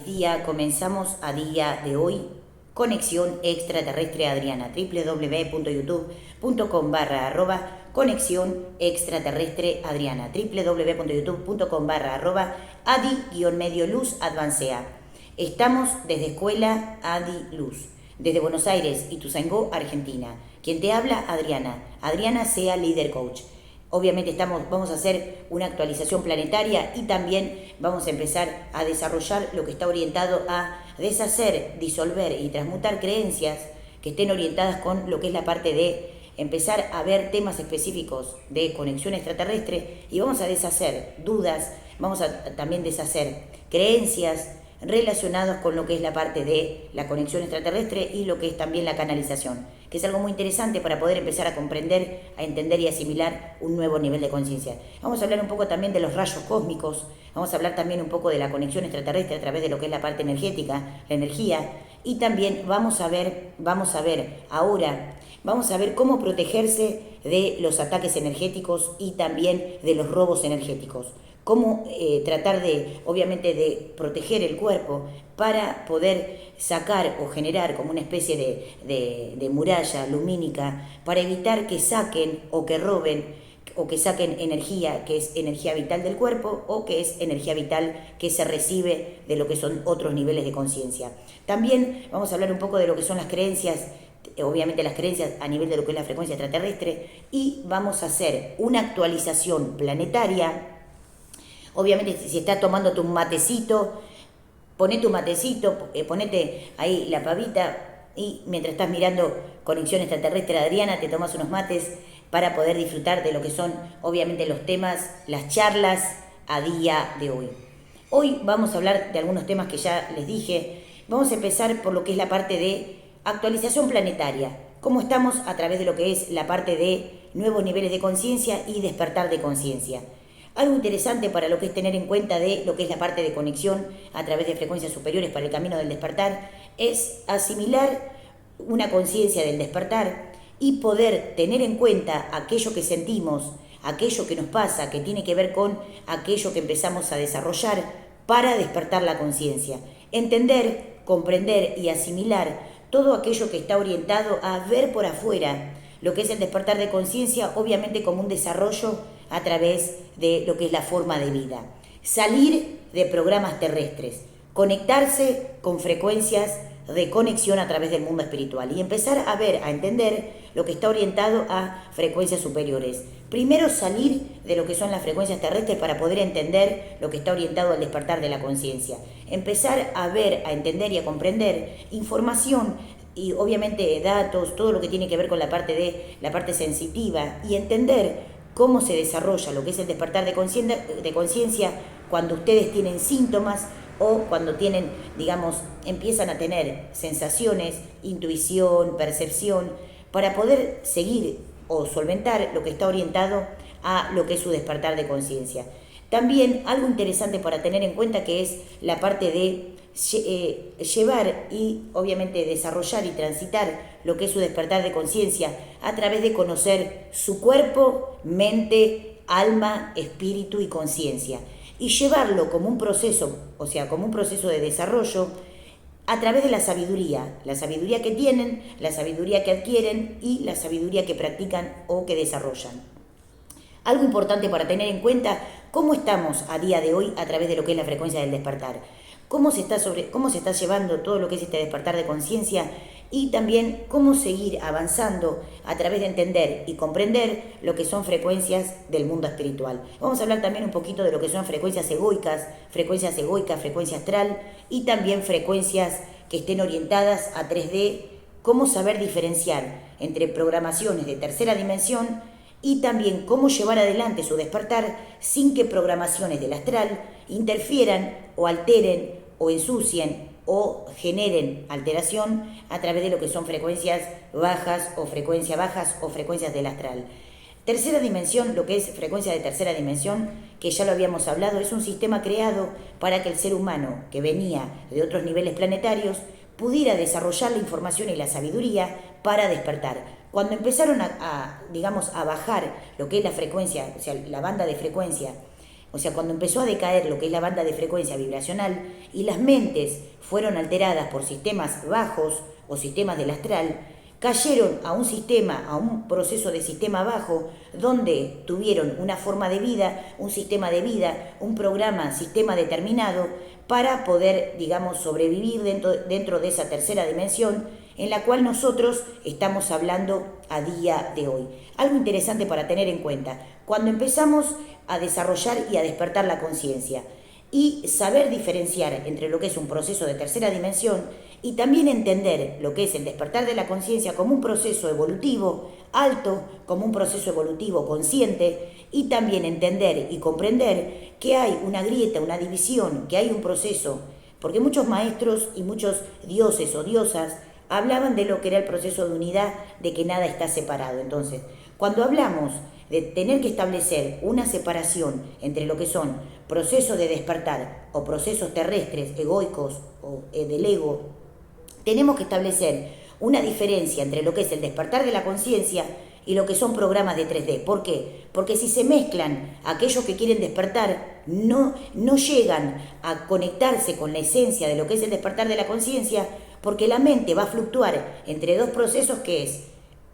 día, comenzamos a día de hoy Conexión Extraterrestre Adriana, www.youtube.com/@ Conexión Extraterrestre Adriana, www.youtube.com/@ Adi-medio Luz Advancea. Estamos desde Escuela Adi Luz, desde Buenos Aires, Ituzaingó, Argentina. Quien te habla, Adriana. Adriana sea Líder Coach. Obviamente vamos a hacer una actualización planetaria y también vamos a empezar a desarrollar lo que está orientado a deshacer, disolver y transmutar creencias que estén orientadas con lo que es la parte de empezar a ver temas específicos de conexión extraterrestre y vamos a deshacer dudas, vamos a también deshacer creencias relacionados con lo que es la parte de la conexión extraterrestre y lo que es también la canalización, que es algo muy interesante para poder empezar a comprender, a entender y asimilar un nuevo nivel de conciencia. Vamos a hablar un poco también de los rayos cósmicos, vamos a hablar también un poco de la conexión extraterrestre a través de lo que es la parte energética, la energía, y también vamos a ver cómo protegerse de los ataques energéticos y también de los robos energéticos. Cómo tratar obviamente, de proteger el cuerpo para poder sacar o generar como una especie de muralla lumínica para evitar que saquen o que roben o que saquen energía que es energía vital del cuerpo o que es energía vital que se recibe de lo que son otros niveles de conciencia. También vamos a hablar un poco de lo que son las creencias, obviamente las creencias a nivel de lo que es la frecuencia extraterrestre, y vamos a hacer una actualización planetaria. Obviamente, si estás tomándote un matecito, ponete ahí la pavita y mientras estás mirando Conexión Extraterrestre Adriana, te tomas unos mates para poder disfrutar de lo que son, obviamente, los temas, las charlas a día de hoy. Hoy vamos a hablar de algunos temas que ya les dije. Vamos a empezar por lo que es la parte de actualización planetaria. Cómo estamos a través de lo que es la parte de nuevos niveles de conciencia y despertar de conciencia. Algo interesante para lo que es tener en cuenta de lo que es la parte de conexión a través de frecuencias superiores para el camino del despertar es asimilar una conciencia del despertar y poder tener en cuenta aquello que sentimos, aquello que nos pasa, que tiene que ver con aquello que empezamos a desarrollar para despertar la conciencia. Entender, comprender y asimilar todo aquello que está orientado a ver por afuera lo que es el despertar de conciencia, obviamente como un desarrollo a través de lo que es la forma de vida. Salir de programas terrestres, conectarse con frecuencias de conexión a través del mundo espiritual y empezar a ver, a entender lo que está orientado a frecuencias superiores. Primero salir de lo que son las frecuencias terrestres para poder entender lo que está orientado al despertar de la conciencia. Empezar a ver, a entender y a comprender información y obviamente datos, todo lo que tiene que ver con la parte sensitiva y entender cómo se desarrolla lo que es el despertar de conciencia cuando ustedes tienen síntomas o cuando empiezan a tener sensaciones, intuición, percepción, para poder seguir o solventar lo que está orientado a lo que es su despertar de conciencia. También algo interesante para tener en cuenta que es la parte de llevar y obviamente desarrollar y transitar lo que es su despertar de conciencia a través de conocer su cuerpo, mente, alma, espíritu y conciencia y llevarlo como un proceso, como un proceso de desarrollo a través de la sabiduría que tienen, la sabiduría que adquieren y la sabiduría que practican o que desarrollan. Algo importante para tener en cuenta, cómo estamos a día de hoy a través de lo que es la frecuencia del despertar. Cómo se está llevando todo lo que es este despertar de conciencia y también cómo seguir avanzando a través de entender y comprender lo que son frecuencias del mundo espiritual. Vamos a hablar también un poquito de lo que son frecuencias egoicas, frecuencia astral y también frecuencias que estén orientadas a 3D, cómo saber diferenciar entre programaciones de tercera dimensión y también cómo llevar adelante su despertar sin que programaciones del astral interfieran o alteren o ensucien o generen alteración a través de lo que son frecuencias bajas o frecuencias del astral. Tercera dimensión, lo que es frecuencia de tercera dimensión, que ya lo habíamos hablado, es un sistema creado para que el ser humano que venía de otros niveles planetarios pudiera desarrollar la información y la sabiduría para despertar. Cuando empezaron a bajar lo que es la frecuencia, la banda de frecuencia o sea, cuando empezó a decaer lo que es la banda de frecuencia vibracional y las mentes fueron alteradas por sistemas bajos o sistemas del astral, cayeron a un sistema, a un proceso de sistema bajo, donde tuvieron una forma de vida, un sistema de vida, un programa, sistema determinado, para poder, digamos, sobrevivir dentro de esa tercera dimensión en la cual nosotros estamos hablando a día de hoy. Algo interesante para tener en cuenta, cuando empezamos a desarrollar y a despertar la conciencia y saber diferenciar entre lo que es un proceso de tercera dimensión y también entender lo que es el despertar de la conciencia como un proceso evolutivo alto, como un proceso evolutivo consciente, y también entender y comprender que hay una grieta, una división, que hay un proceso, porque muchos maestros y muchos dioses o diosas hablaban de lo que era el proceso de unidad, de que nada está separado. Entonces, cuando hablamos de tener que establecer una separación entre lo que son procesos de despertar o procesos terrestres, egoicos o del ego, tenemos que establecer una diferencia entre lo que es el despertar de la conciencia y lo que son programas de 3D. ¿Por qué? Porque si se mezclan, aquellos que quieren despertar no llegan a conectarse con la esencia de lo que es el despertar de la conciencia, porque la mente va a fluctuar entre dos procesos, que es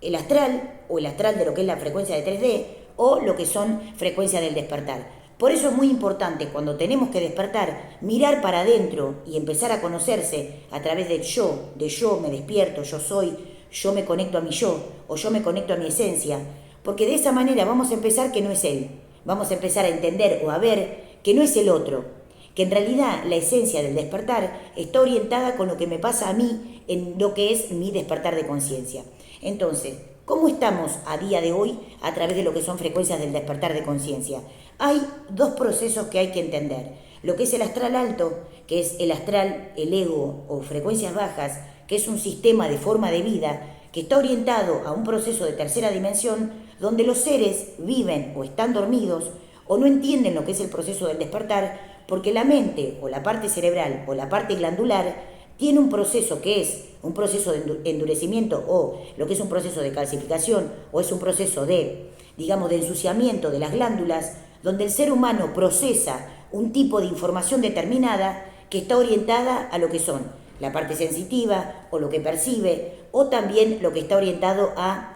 el astral, o el astral de lo que es la frecuencia de 3D, o lo que son frecuencias del despertar. Por eso es muy importante, cuando tenemos que despertar, mirar para adentro y empezar a conocerse a través del yo, de yo me despierto, yo soy, yo me conecto a mi yo, o yo me conecto a mi esencia, porque de esa manera vamos a empezar que no es él, vamos a empezar a entender o a ver que no es el otro, que en realidad la esencia del despertar está orientada con lo que me pasa a mí en lo que es mi despertar de conciencia. Entonces, ¿cómo estamos a día de hoy a través de lo que son frecuencias del despertar de conciencia? Hay dos procesos que hay que entender. Lo que es el astral alto, que es el astral, el ego o frecuencias bajas, que es un sistema de forma de vida que está orientado a un proceso de tercera dimensión donde los seres viven o están dormidos o no entienden lo que es el proceso del despertar, porque la mente o la parte cerebral o la parte glandular tiene un proceso que es un proceso de endurecimiento, o lo que es un proceso de calcificación, o es un proceso de, digamos, de ensuciamiento de las glándulas, donde el ser humano procesa un tipo de información determinada que está orientada a lo que son la parte sensitiva o lo que percibe, o también lo que está orientado a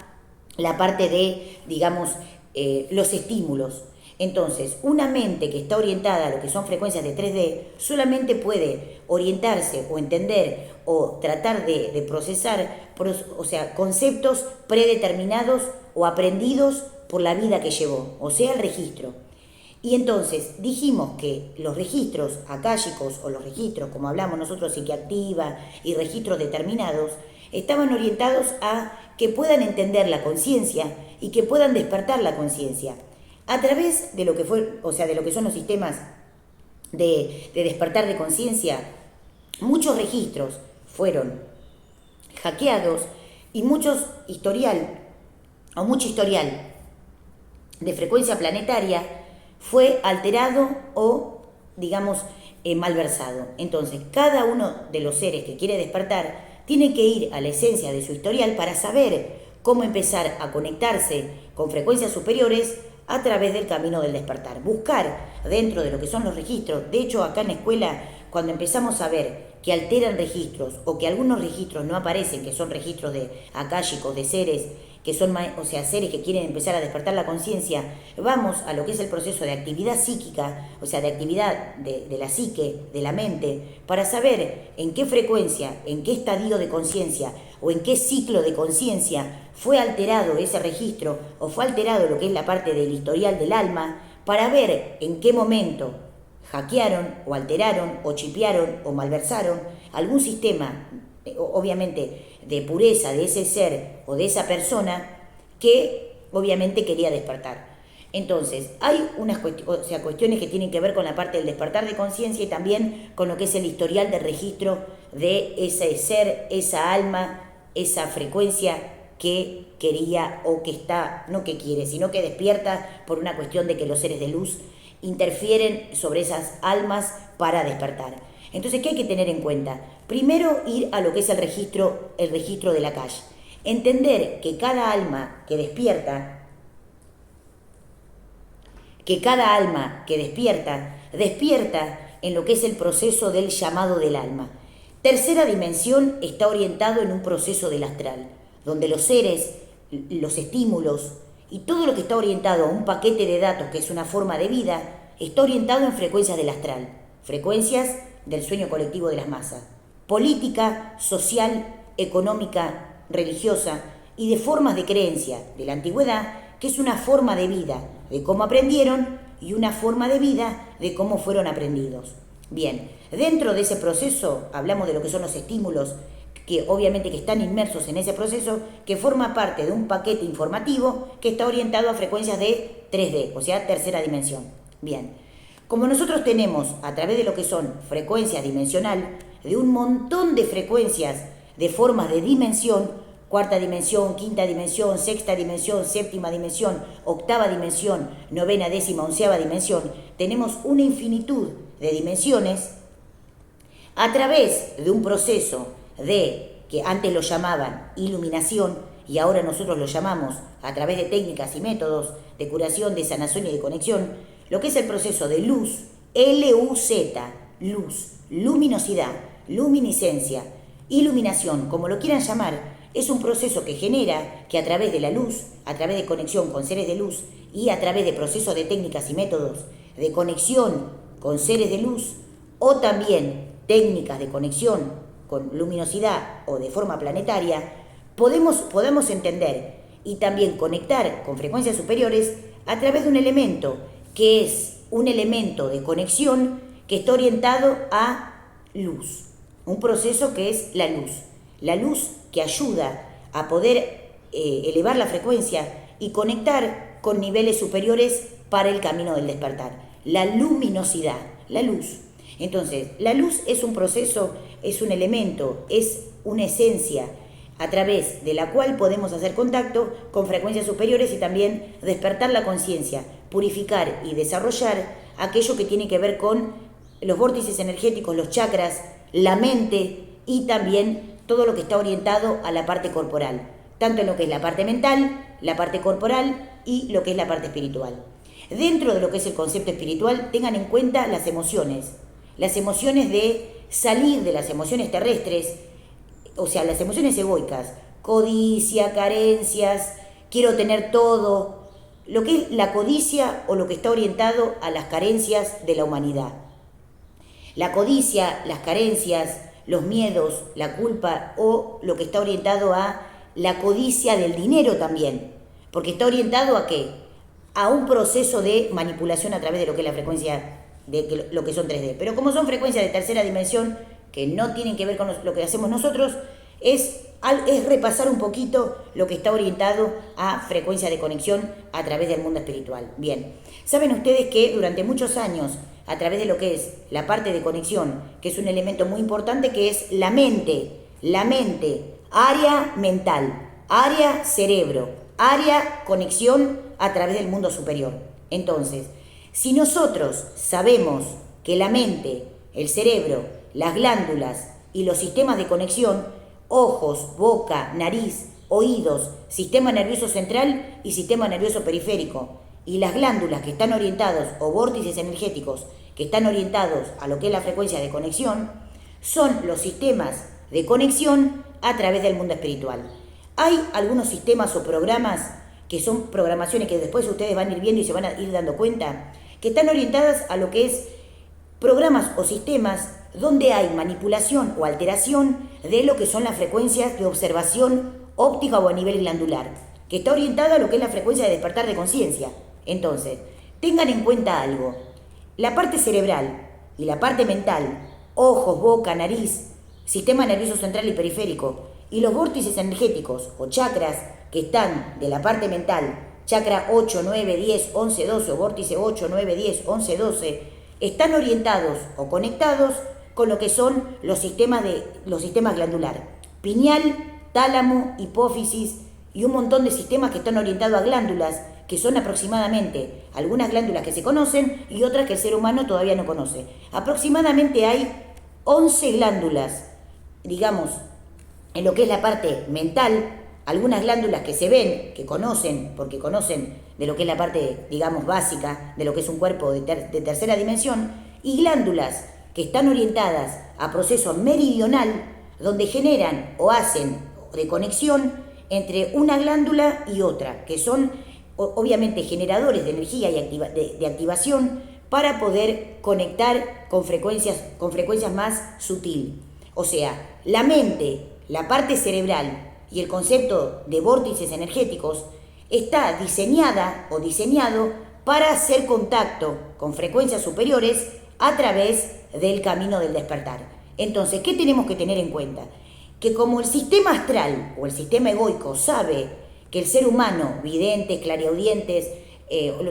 la parte de, digamos, los estímulos. Entonces, una mente que está orientada a lo que son frecuencias de 3D solamente puede orientarse o entender o tratar de procesar, o sea, conceptos predeterminados o aprendidos por la vida que llevó, o sea, el registro. Y entonces dijimos que los registros akáshicos o los registros, como hablamos nosotros, psiquiactiva y registros determinados, estaban orientados a que puedan entender la conciencia y que puedan despertar la conciencia a través de lo que fue, o sea, de lo que son los sistemas de despertar de conciencia. Muchos registros fueron hackeados y mucho historial de frecuencia planetaria fue alterado o, digamos, malversado. Entonces, cada uno de los seres que quiere despertar tiene que ir a la esencia de su historial para saber cómo empezar a conectarse con frecuencias superiores a través del camino del despertar. Buscar dentro de lo que son los registros. De hecho, acá en la escuela, cuando empezamos a ver que alteran registros o que algunos registros no aparecen, que son registros de akáshicos, de seres, que son, o sea, seres que quieren empezar a despertar la conciencia, vamos a lo que es el proceso de actividad psíquica, o sea, de actividad de la psique, de la mente, para saber en qué frecuencia, en qué estadio de conciencia o en qué ciclo de conciencia fue alterado ese registro o fue alterado lo que es la parte del historial del alma, para ver en qué momento hackearon o alteraron o chipearon o malversaron algún sistema, obviamente de pureza de ese ser o de esa persona que obviamente quería despertar. Entonces, hay unas cuestiones que tienen que ver con la parte del despertar de conciencia y también con lo que es el historial de registro de ese ser, esa alma, esa frecuencia que quería o que está, no que quiere, sino que despierta por una cuestión de que los seres de luz interfieren sobre esas almas para despertar. Entonces, ¿qué hay que tener en cuenta? Primero, ir a lo que es el registro de la calle. Entender que cada alma que despierta que cada alma que despierta, despierta en lo que es el proceso del llamado del alma. Tercera dimensión está orientado en un proceso del astral, donde los seres, los estímulos y todo lo que está orientado a un paquete de datos que es una forma de vida, está orientado en frecuencias del astral, frecuencias del sueño colectivo de las masas, política, social, económica, religiosa y de formas de creencia de la antigüedad, que es una forma de vida, de cómo aprendieron y una forma de vida de cómo fueron aprendidos. Bien, dentro de ese proceso hablamos de lo que son los estímulos, que obviamente que están inmersos en ese proceso, que forma parte de un paquete informativo que está orientado a frecuencias de 3D, o sea, tercera dimensión. Bien, como nosotros tenemos a través de lo que son frecuencias dimensional, de un montón de frecuencias de formas de dimensión, cuarta dimensión, quinta dimensión, sexta dimensión, séptima dimensión, octava dimensión, novena, décima, onceava dimensión, tenemos una infinitud de dimensiones a través de un proceso de, que antes lo llamaban iluminación y ahora nosotros lo llamamos a través de técnicas y métodos de curación, de sanación y de conexión, lo que es el proceso de luz, L-U-Z, luz, luminosidad, luminiscencia, iluminación, como lo quieran llamar, es un proceso que genera que a través de la luz, a través de conexión con seres de luz y a través de procesos de técnicas y métodos de conexión con seres de luz o también técnicas de conexión con luminosidad o de forma planetaria, podemos entender y también conectar con frecuencias superiores a través de un elemento que es un elemento de conexión que está orientado a luz, un proceso que es la luz que ayuda a poder elevar la frecuencia y conectar con niveles superiores para el camino del despertar. La luminosidad, la luz. Entonces, la luz es un proceso, es un elemento, es una esencia a través de la cual podemos hacer contacto con frecuencias superiores y también despertar la conciencia, purificar y desarrollar aquello que tiene que ver con los vórtices energéticos, los chakras, la mente y también todo lo que está orientado a la parte corporal, tanto en lo que es la parte mental, la parte corporal y lo que es la parte espiritual. Dentro de lo que es el concepto espiritual, tengan en cuenta las emociones de salir de las emociones terrestres, o sea, las emociones egoicas, codicia, carencias, quiero tener todo, lo que es la codicia o lo que está orientado a las carencias de la humanidad. La codicia, las carencias, los miedos, la culpa o lo que está orientado a la codicia del dinero también, porque está orientado ¿a qué? A un proceso de manipulación a través de lo que es la frecuencia de lo que son 3D. Pero como son frecuencias de tercera dimensión que no tienen que ver con lo que hacemos nosotros, es repasar un poquito lo que está orientado a frecuencia de conexión a través del mundo espiritual. Bien, saben ustedes que durante muchos años, a través de lo que es la parte de conexión, que es un elemento muy importante, que es la mente, área mental, área cerebro, área conexión a través del mundo superior. Entonces, si nosotros sabemos que la mente, el cerebro, las glándulas y los sistemas de conexión, ojos, boca, nariz, oídos, sistema nervioso central y sistema nervioso periférico, y las glándulas que están orientados, o vórtices energéticos, que están orientados a lo que es la frecuencia de conexión, son los sistemas de conexión a través del mundo espiritual. Hay algunos sistemas o programas que son programaciones que después ustedes van a ir viendo y se van a ir dando cuenta, que están orientadas a lo que es programas o sistemas donde hay manipulación o alteración de lo que son las frecuencias de observación óptica o a nivel glandular, que está orientada a lo que es la frecuencia de despertar de conciencia. Entonces, tengan en cuenta algo. La parte cerebral y la parte mental, ojos, boca, nariz, sistema nervioso central y periférico, y los vórtices energéticos o chakras que están de la parte mental, chakra 8, 9, 10, 11, 12, o vórtice 8, 9, 10, 11, 12, están orientados o conectados con lo que son los sistemas glandular, pineal, tálamo, hipófisis y un montón de sistemas que están orientados a glándulas, que son aproximadamente algunas glándulas que se conocen y otras que el ser humano todavía no conoce. Aproximadamente hay 11 glándulas, digamos, en lo que es la parte mental, algunas glándulas que se ven, que conocen, porque conocen de lo que es la parte, digamos, básica, de lo que es un cuerpo de tercera dimensión, y glándulas que están orientadas a proceso meridional, donde generan o hacen de conexión entre una glándula y otra, que son obviamente generadores de energía y de activación para poder conectar con frecuencias más sutiles. O sea, la mente, la parte cerebral y el concepto de vórtices energéticos está diseñada o diseñado para hacer contacto con frecuencias superiores a través del camino del despertar. Entonces, ¿qué tenemos que tener en cuenta? Que como el sistema astral o el sistema egoico sabe que el ser humano, videntes, clariaudientes,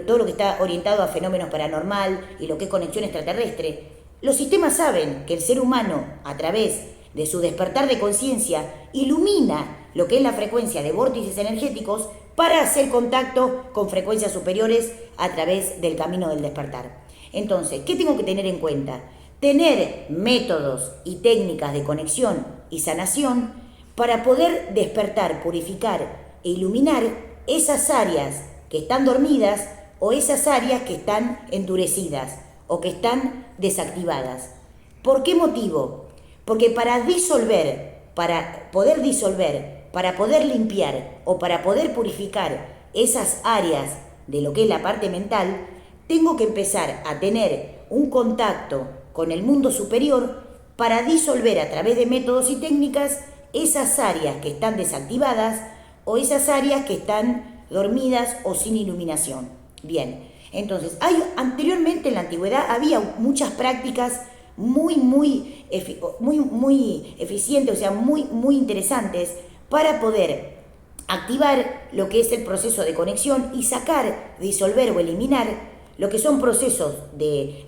todo lo que está orientado a fenómenos paranormal y lo que es conexión extraterrestre, los sistemas saben que el ser humano, a través de su despertar de conciencia, ilumina lo que es la frecuencia de vórtices energéticos para hacer contacto con frecuencias superiores a través del camino del despertar. Entonces, ¿qué tengo que tener en cuenta? Tener métodos y técnicas de conexión y sanación para poder despertar, purificar e iluminar esas áreas que están dormidas o esas áreas que están endurecidas o que están desactivadas. ¿Por qué motivo? Porque para poder limpiar o para poder purificar esas áreas de lo que es la parte mental, tengo que empezar a tener un contacto con el mundo superior para disolver a través de métodos y técnicas esas áreas que están desactivadas o esas áreas que están dormidas o sin iluminación. Bien, entonces, anteriormente en la antigüedad había muchas prácticas muy eficientes, o sea, muy interesantes para poder activar lo que es el proceso de conexión y sacar, disolver o eliminar lo que son procesos de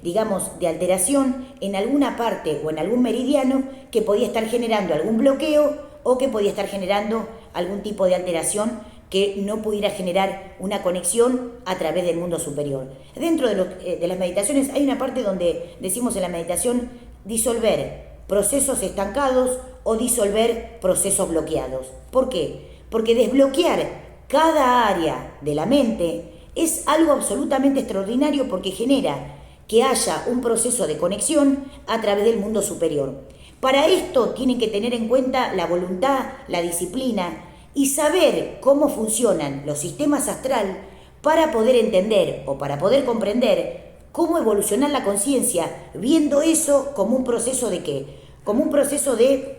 alteración en alguna parte o en algún meridiano que podía estar generando algún bloqueo o que podía estar generando algún tipo de alteración que no pudiera generar una conexión a través del mundo superior. Dentro de las meditaciones hay una parte donde decimos en la meditación disolver procesos estancados o disolver procesos bloqueados. ¿Por qué? Porque desbloquear cada área de la mente es algo absolutamente extraordinario porque genera que haya un proceso de conexión a través del mundo superior. Para esto tienen que tener en cuenta la voluntad, la disciplina y saber cómo funcionan los sistemas astral para poder entender o para poder comprender cómo evolucionar la conciencia, viendo eso como un proceso de ¿qué? Como un proceso de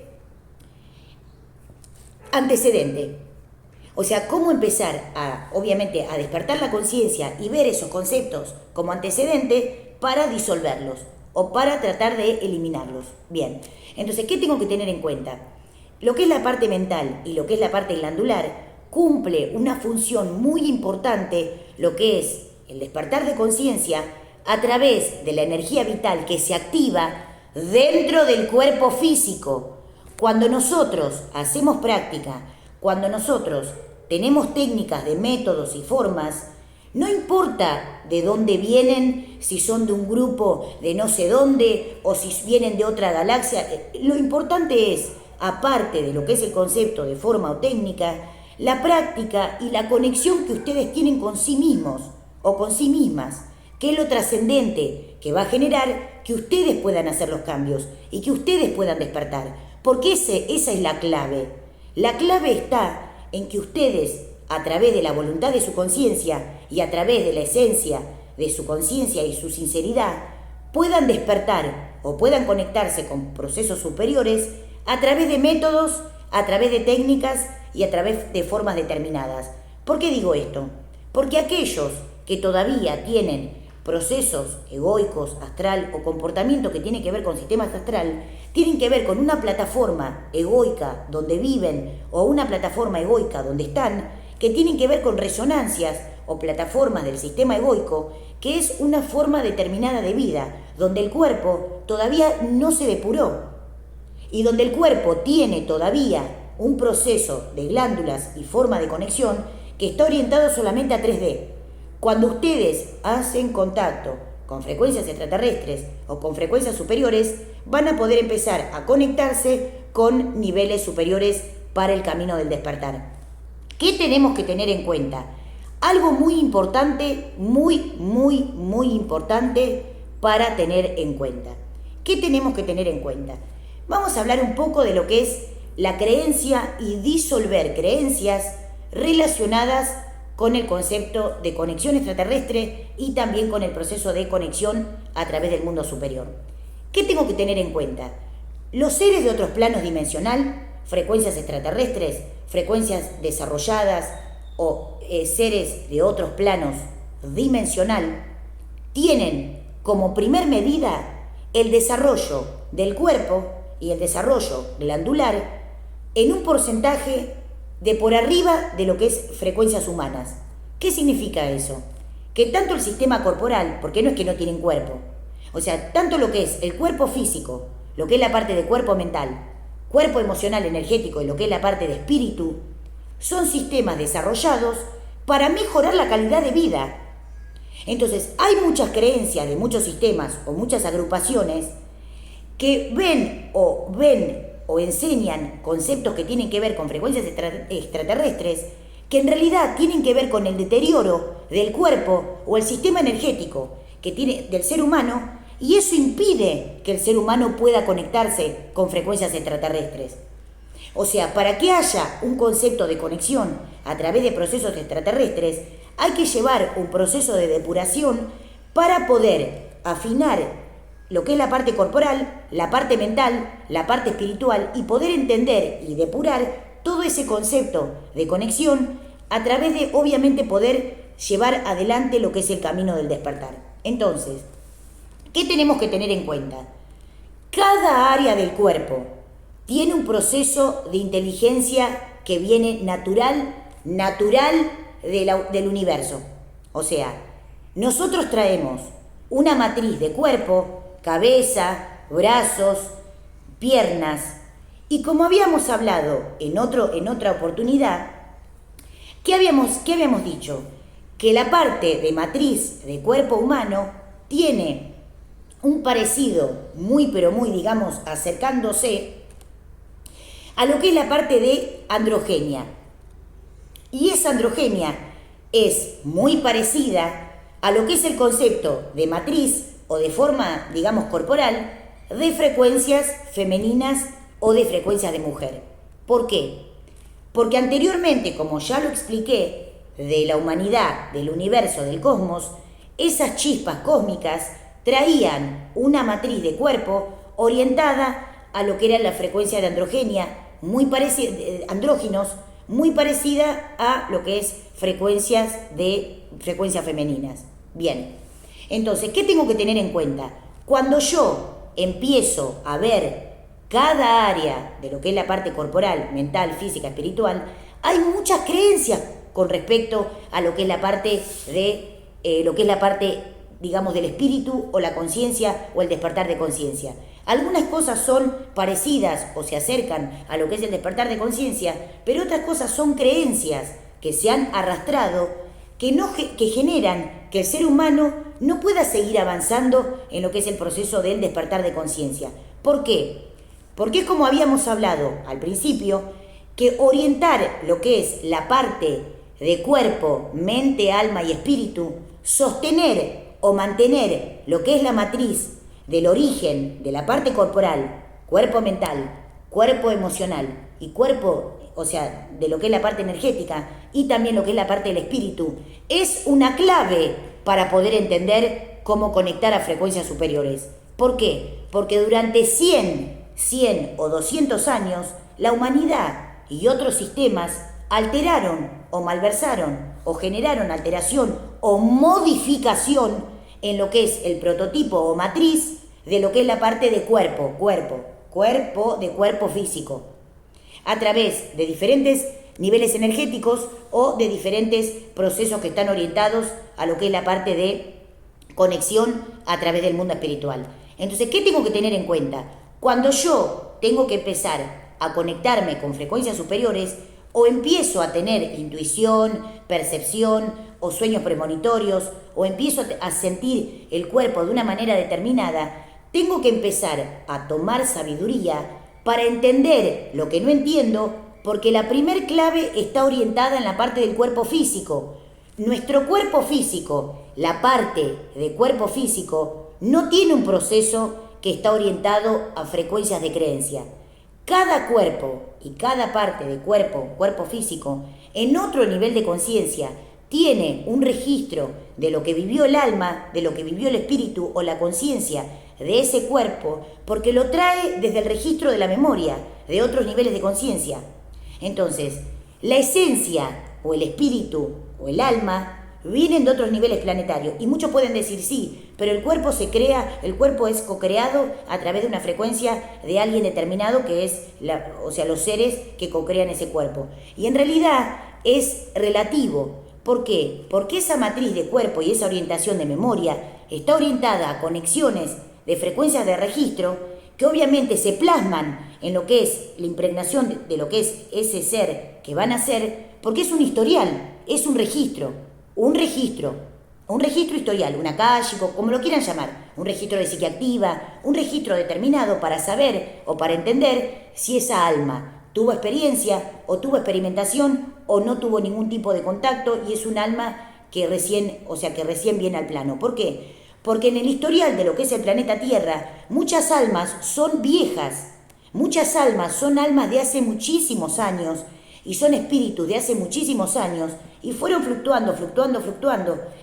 antecedente. O sea, cómo empezar obviamente, a despertar la conciencia y ver esos conceptos como antecedente para disolverlos o para tratar de eliminarlos. Bien, entonces, ¿qué tengo que tener en cuenta? Lo que es la parte mental y lo que es la parte glandular cumple una función muy importante, lo que es el despertar de conciencia a través de la energía vital que se activa dentro del cuerpo físico. Cuando nosotros hacemos práctica, cuando nosotros tenemos técnicas de métodos y formas, no importa de dónde vienen, si son de un grupo de no sé dónde o si vienen de otra galaxia, lo importante es, aparte de lo que es el concepto de forma o técnica, la práctica y la conexión que ustedes tienen con sí mismos o con sí mismas, que es lo trascendente que va a generar que ustedes puedan hacer los cambios y que ustedes puedan despertar, porque esa es la clave. La clave está en que ustedes, a través de la voluntad de su conciencia y a través de la esencia de su conciencia y su sinceridad, puedan despertar o puedan conectarse con procesos superiores a través de métodos, a través de técnicas y a través de formas determinadas. ¿Por qué digo esto? Porque aquellos que todavía tienen procesos egoicos, astral o comportamiento que tiene que ver con sistemas astral, tienen que ver con una plataforma egoica donde viven o una plataforma egoica donde están, que tienen que ver con resonancias o plataformas del sistema egoico, que es una forma determinada de vida, donde el cuerpo todavía no se depuró y donde el cuerpo tiene todavía un proceso de glándulas y forma de conexión que está orientado solamente a 3D. Cuando ustedes hacen contacto con frecuencias extraterrestres o con frecuencias superiores, van a poder empezar a conectarse con niveles superiores para el camino del despertar. ¿Qué tenemos que tener en cuenta? Algo muy importante, muy importante para tener en cuenta. ¿Qué tenemos que tener en cuenta? Vamos a hablar un poco de lo que es la creencia y disolver creencias relacionadas con el concepto de conexión extraterrestre y también con el proceso de conexión a través del mundo superior. ¿Qué tengo que tener en cuenta? Los seres de otros planos dimensional, frecuencias extraterrestres, frecuencias desarrolladas o seres de otros planos dimensional, tienen como primer medida el desarrollo del cuerpo y el desarrollo glandular en un porcentaje de por arriba de lo que es frecuencias humanas. ¿Qué significa eso? Que tanto el sistema corporal, porque no es que no tienen cuerpo, o sea, tanto lo que es el cuerpo físico, lo que es la parte de cuerpo mental, cuerpo emocional, energético y lo que es la parte de espíritu, son sistemas desarrollados para mejorar la calidad de vida. Entonces, hay muchas creencias de muchos sistemas o muchas agrupaciones que ven o enseñan conceptos que tienen que ver con frecuencias extraterrestres que en realidad tienen que ver con el deterioro del cuerpo o el sistema energético que tiene del ser humano, y eso impide que el ser humano pueda conectarse con frecuencias extraterrestres. O sea, para que haya un concepto de conexión a través de procesos extraterrestres, hay que llevar un proceso de depuración para poder afinar lo que es la parte corporal, la parte mental, la parte espiritual y poder entender y depurar todo ese concepto de conexión a través de, obviamente, poder llevar adelante lo que es el camino del despertar. Entonces, ¿qué tenemos que tener en cuenta? Cada área del cuerpo tiene un proceso de inteligencia que viene natural del universo. O sea, nosotros traemos una matriz de cuerpo, cabeza, brazos, piernas, y como habíamos hablado en otra oportunidad, ¿qué habíamos dicho? Que la parte de matriz de cuerpo humano tiene un parecido muy, digamos, acercándose a lo que es la parte de androgenia. Y esa androgenia es muy parecida a lo que es el concepto de matriz o de forma, digamos, corporal de frecuencias femeninas o de frecuencias de mujer. ¿Por qué? Porque anteriormente, como ya lo expliqué, de la humanidad, del universo, del cosmos, esas chispas cósmicas traían una matriz de cuerpo orientada a lo que era la frecuencia de androgenia, andróginos, muy parecida a lo que es frecuencias femeninas. Bien, entonces, ¿qué tengo que tener en cuenta? Cuando yo empiezo a ver cada área de lo que es la parte corporal, mental, física, espiritual, hay muchas creencias con respecto a lo que es la parte digamos, del espíritu o la conciencia o el despertar de conciencia. Algunas cosas son parecidas o se acercan a lo que es el despertar de conciencia, pero otras cosas son creencias que se han arrastrado, que generan que el ser humano no pueda seguir avanzando en lo que es el proceso del despertar de conciencia. ¿Por qué? Porque es como habíamos hablado al principio, que orientar lo que es la parte de cuerpo, mente, alma y espíritu, sostener o mantener lo que es la matriz del origen de la parte corporal, cuerpo mental, cuerpo emocional y cuerpo, o sea, de lo que es la parte energética y también lo que es la parte del espíritu, es una clave para poder entender cómo conectar a frecuencias superiores. ¿Por qué? Porque durante 100 o 200 años, la humanidad y otros sistemas alteraron o malversaron o generaron alteración o modificación en lo que es el prototipo o matriz de lo que es la parte de cuerpo físico, a través de diferentes niveles energéticos o de diferentes procesos que están orientados a lo que es la parte de conexión a través del mundo espiritual. Entonces, ¿qué tengo que tener en cuenta? Cuando yo tengo que empezar a conectarme con frecuencias superiores, o empiezo a tener intuición, percepción o sueños premonitorios, o empiezo a sentir el cuerpo de una manera determinada, tengo que empezar a tomar sabiduría para entender lo que no entiendo porque la primer clave está orientada en la parte del cuerpo físico. Nuestro cuerpo físico, la parte de cuerpo físico, no tiene un proceso que está orientado a frecuencias de creencia. Cada cuerpo y cada parte de cuerpo físico, en otro nivel de conciencia, tiene un registro de lo que vivió el alma, de lo que vivió el espíritu o la conciencia de ese cuerpo, porque lo trae desde el registro de la memoria, de otros niveles de conciencia. Entonces, la esencia o el espíritu o el alma vienen de otros niveles planetarios. Y muchos pueden decir sí, pero el cuerpo se crea, el cuerpo es co-creado a través de una frecuencia de alguien determinado que es, los seres que co-crean ese cuerpo. Y en realidad es relativo. ¿Por qué? Porque esa matriz de cuerpo y esa orientación de memoria está orientada a conexiones de frecuencias de registro que obviamente se plasman en lo que es la impregnación de lo que es ese ser que van a ser, porque es un historial, es un registro historial, un akáshico, como lo quieran llamar, un registro de psique activa, un registro determinado para saber o para entender si esa alma tuvo experiencia o tuvo experimentación o no tuvo ningún tipo de contacto y es un alma que recién viene al plano. ¿Por qué? Porque en el historial de lo que es el planeta Tierra, muchas almas son viejas, muchas almas son almas de hace muchísimos años y son espíritus de hace muchísimos años y fueron fluctuando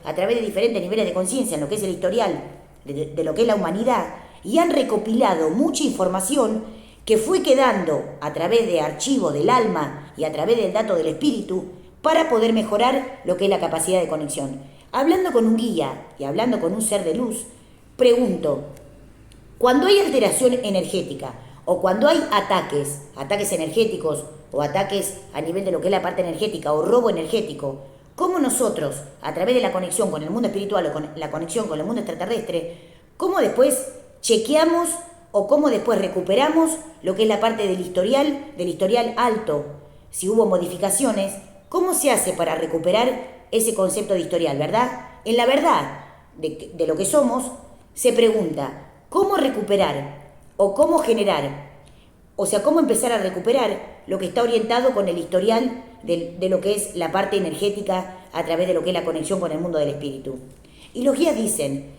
a través de diferentes niveles de conciencia en lo que es el historial de lo que es la humanidad y han recopilado mucha información que fue quedando a través de archivos del alma y a través del dato del espíritu para poder mejorar lo que es la capacidad de conexión. Hablando con un guía y hablando con un ser de luz, pregunto, cuando hay alteración energética o cuando hay ataques energéticos o ataques a nivel de lo que es la parte energética o robo energético, ¿cómo nosotros, a través de la conexión con el mundo espiritual o con la conexión con el mundo extraterrestre, cómo después chequeamos o cómo después recuperamos lo que es la parte del historial alto? Si hubo modificaciones, ¿cómo se hace para recuperar ese concepto de historial, verdad? En la verdad de lo que somos, se pregunta, ¿cómo recuperar o cómo generar? O sea, ¿cómo empezar a recuperar lo que está orientado con el historial de lo que es la parte energética a través de lo que es la conexión con el mundo del espíritu? Y los guías dicen,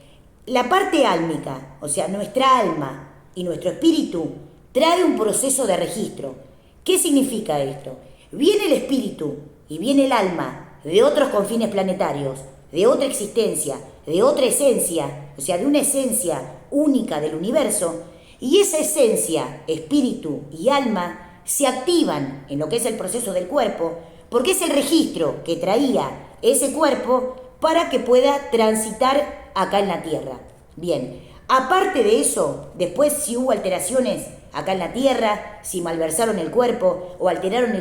la parte álmica, o sea, nuestra alma y nuestro espíritu, trae un proceso de registro. ¿Qué significa esto? Viene el espíritu y viene el alma de otros confines planetarios, de otra existencia, de otra esencia, o sea, de una esencia única del universo, y esa esencia, espíritu y alma se activan en lo que es el proceso del cuerpo, porque es el registro que traía ese cuerpo para que pueda transitar acá en la Tierra. Bien, aparte de eso, después si hubo alteraciones acá en la Tierra, si malversaron el cuerpo, o alteraron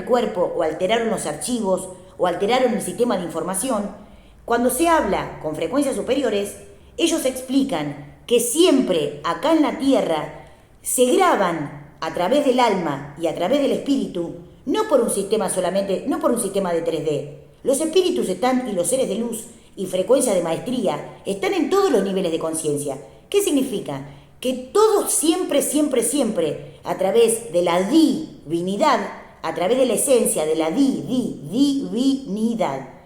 los archivos, o alteraron el sistema de información, cuando se habla con frecuencias superiores, ellos explican que siempre acá en la Tierra se graban a través del alma y a través del espíritu, no por un sistema de 3D. Los espíritus están y los seres de luz y frecuencia de maestría están en todos los niveles de conciencia. ¿Qué significa? Que todos siempre, a través de la divinidad, a través de la esencia de la divinidad,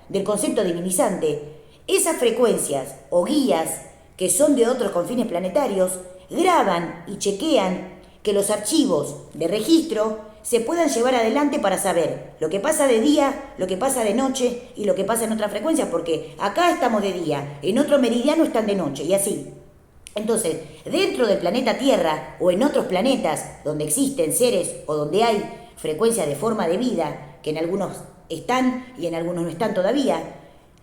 del concepto divinizante, esas frecuencias o guías que son de otros confines planetarios, graban y chequean que los archivos de registro se puedan llevar adelante para saber lo que pasa de día, lo que pasa de noche y lo que pasa en otras frecuencias, porque acá estamos de día, en otro meridiano están de noche y así. Entonces, dentro del planeta Tierra o en otros planetas donde existen seres o donde hay frecuencias de forma de vida, que en algunos están y en algunos no están todavía,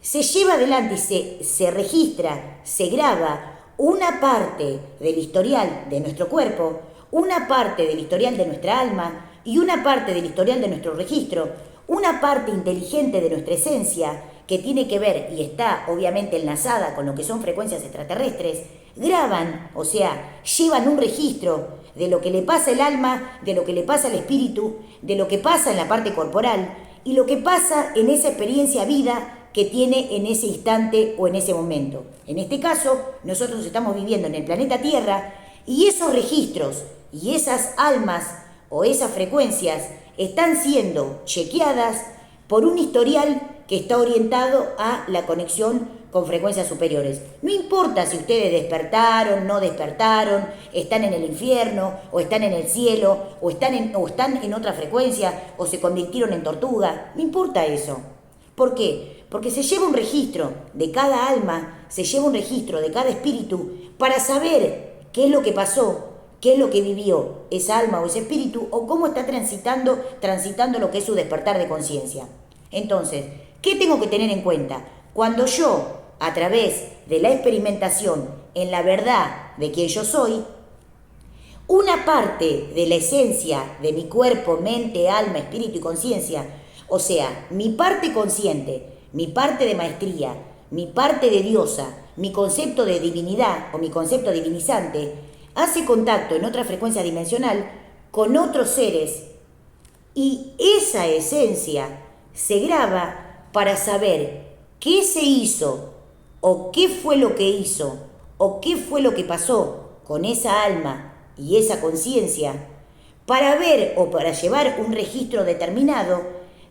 se lleva adelante y se registra, se graba una parte del historial de nuestro cuerpo, una parte del historial de nuestra alma y una parte del historial de nuestro registro, una parte inteligente de nuestra esencia que tiene que ver y está obviamente enlazada con lo que son frecuencias extraterrestres, graban, o sea, llevan un registro de lo que le pasa al alma, de lo que le pasa al espíritu, de lo que pasa en la parte corporal y lo que pasa en esa experiencia vida que tiene en ese instante o en ese momento. En este caso, nosotros estamos viviendo en el planeta Tierra y esos registros y esas almas o esas frecuencias están siendo chequeadas por un historial que está orientado a la conexión con frecuencias superiores. No importa si ustedes despertaron, no despertaron, están en el infierno, o están en el cielo, o están en otra frecuencia, o se convirtieron en tortuga, no importa eso. ¿Por qué? Porque se lleva un registro de cada alma, se lleva un registro de cada espíritu para saber qué es lo que pasó, qué es lo que vivió esa alma o ese espíritu, o cómo está transitando lo que es su despertar de conciencia. Entonces, ¿qué tengo que tener en cuenta? Cuando yo, a través de la experimentación en la verdad de quién yo soy, una parte de la esencia de mi cuerpo, mente, alma, espíritu y conciencia, o sea, mi parte consciente, mi parte de maestría, mi parte de diosa, mi concepto de divinidad o mi concepto divinizante, hace contacto en otra frecuencia dimensional con otros seres y esa esencia se graba para saber qué se hizo o qué fue lo que hizo o qué fue lo que pasó con esa alma y esa conciencia para ver o para llevar un registro determinado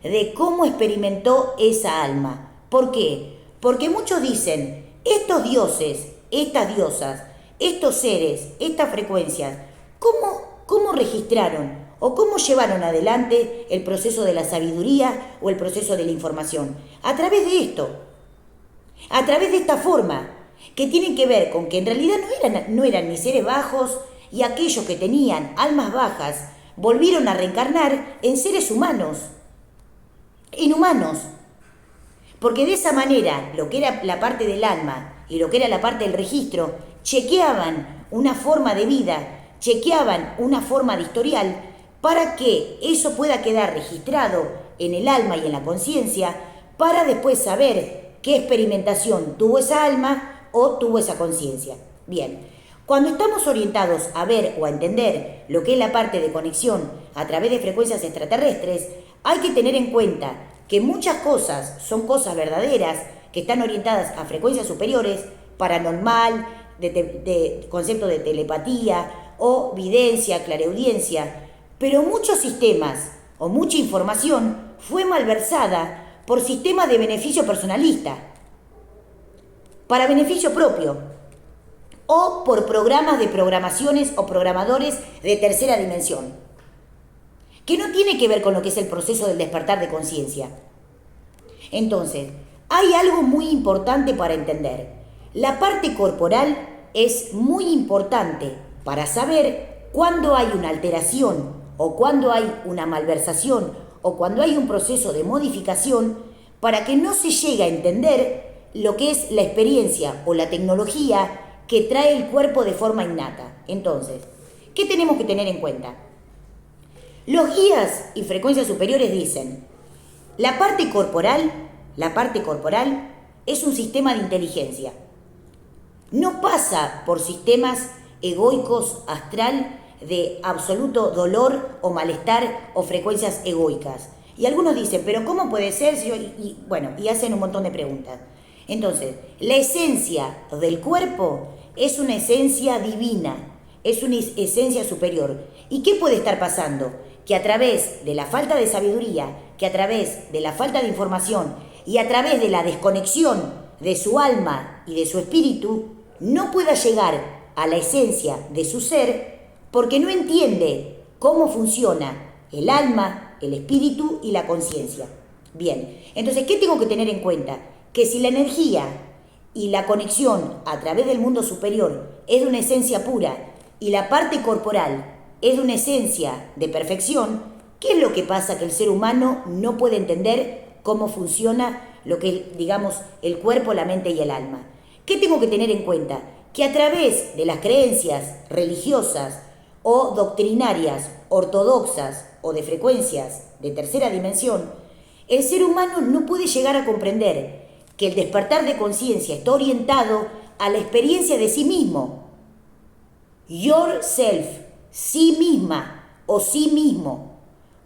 de cómo experimentó esa alma. ¿Por qué? Porque muchos dicen, estos dioses, estas diosas, estos seres, estas frecuencias, ¿cómo registraron o cómo llevaron adelante el proceso de la sabiduría o el proceso de la información? A través de esto, a través de esta forma, que tienen que ver con que en realidad no eran ni seres bajos y aquellos que tenían almas bajas volvieron a reencarnar en seres humanos, inhumanos. Porque de esa manera, lo que era la parte del alma y lo que era la parte del registro, chequeaban una forma de vida, chequeaban una forma de historial para que eso pueda quedar registrado en el alma y en la conciencia para después saber qué experimentación tuvo esa alma o tuvo esa conciencia. Bien, cuando estamos orientados a ver o a entender lo que es la parte de conexión a través de frecuencias extraterrestres, hay que tener en cuenta que muchas cosas son cosas verdaderas que están orientadas a frecuencias superiores, paranormal, de concepto de telepatía o videncia, clareaudiencia, pero muchos sistemas o mucha información fue malversada por sistemas de beneficio personalista, para beneficio propio, o por programas de programaciones o programadores de tercera dimensión, que no tiene que ver con lo que es el proceso del despertar de conciencia. Entonces, hay algo muy importante para entender. La parte corporal es muy importante para saber cuándo hay una alteración o cuándo hay una malversación o cuando hay un proceso de modificación para que no se llegue a entender lo que es la experiencia o la tecnología que trae el cuerpo de forma innata. Entonces, ¿qué tenemos que tener en cuenta? Los guías y frecuencias superiores dicen, la parte corporal es un sistema de inteligencia. No pasa por sistemas egoicos astral de absoluto dolor o malestar o frecuencias egoicas. Y algunos dicen, pero ¿cómo puede ser? Y hacen un montón de preguntas. Entonces, la esencia del cuerpo es una esencia divina, es una esencia superior. ¿Y qué puede estar pasando? Que a través de la falta de sabiduría, que a través de la falta de información y a través de la desconexión de su alma y de su espíritu, no pueda llegar a la esencia de su ser porque no entiende cómo funciona el alma, el espíritu y la conciencia. Bien, entonces, ¿qué tengo que tener en cuenta? Que si la energía y la conexión a través del mundo superior es de una esencia pura y la parte corporal es de una esencia de perfección, ¿qué es lo que pasa? Que el ser humano no puede entender cómo funciona lo que, digamos, el cuerpo, la mente y el alma. ¿Qué tengo que tener en cuenta? Que a través de las creencias religiosas o doctrinarias, ortodoxas o de frecuencias de tercera dimensión, el ser humano no puede llegar a comprender que el despertar de conciencia está orientado a la experiencia de sí mismo. Yourself, sí misma o sí mismo.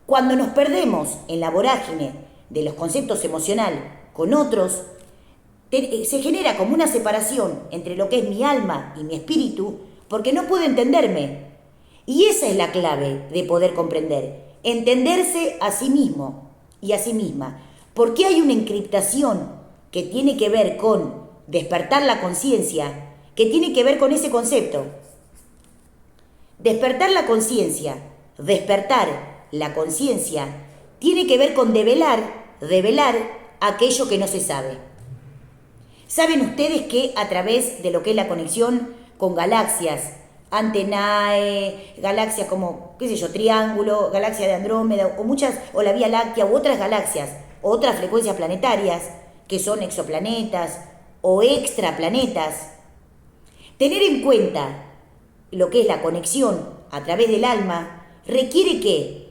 Cuando nos perdemos en la vorágine de los conceptos emocionales con otros, se genera como una separación entre lo que es mi alma y mi espíritu, porque no puedo entenderme. Y esa es la clave de poder comprender, entenderse a sí mismo y a sí misma. Porque hay una encriptación que tiene que ver con despertar la conciencia, que tiene que ver con ese concepto. Despertar la conciencia, despertar la conciencia, tiene que ver con develar aquello que no se sabe. ¿Saben ustedes que a través de lo que es la conexión con galaxias, Antenae, galaxias como, qué sé yo, Triángulo, galaxia de Andrómeda, o la Vía Láctea, u otras galaxias, otras frecuencias planetarias, que son exoplanetas o extraplanetas, tener en cuenta lo que es la conexión a través del alma, requiere que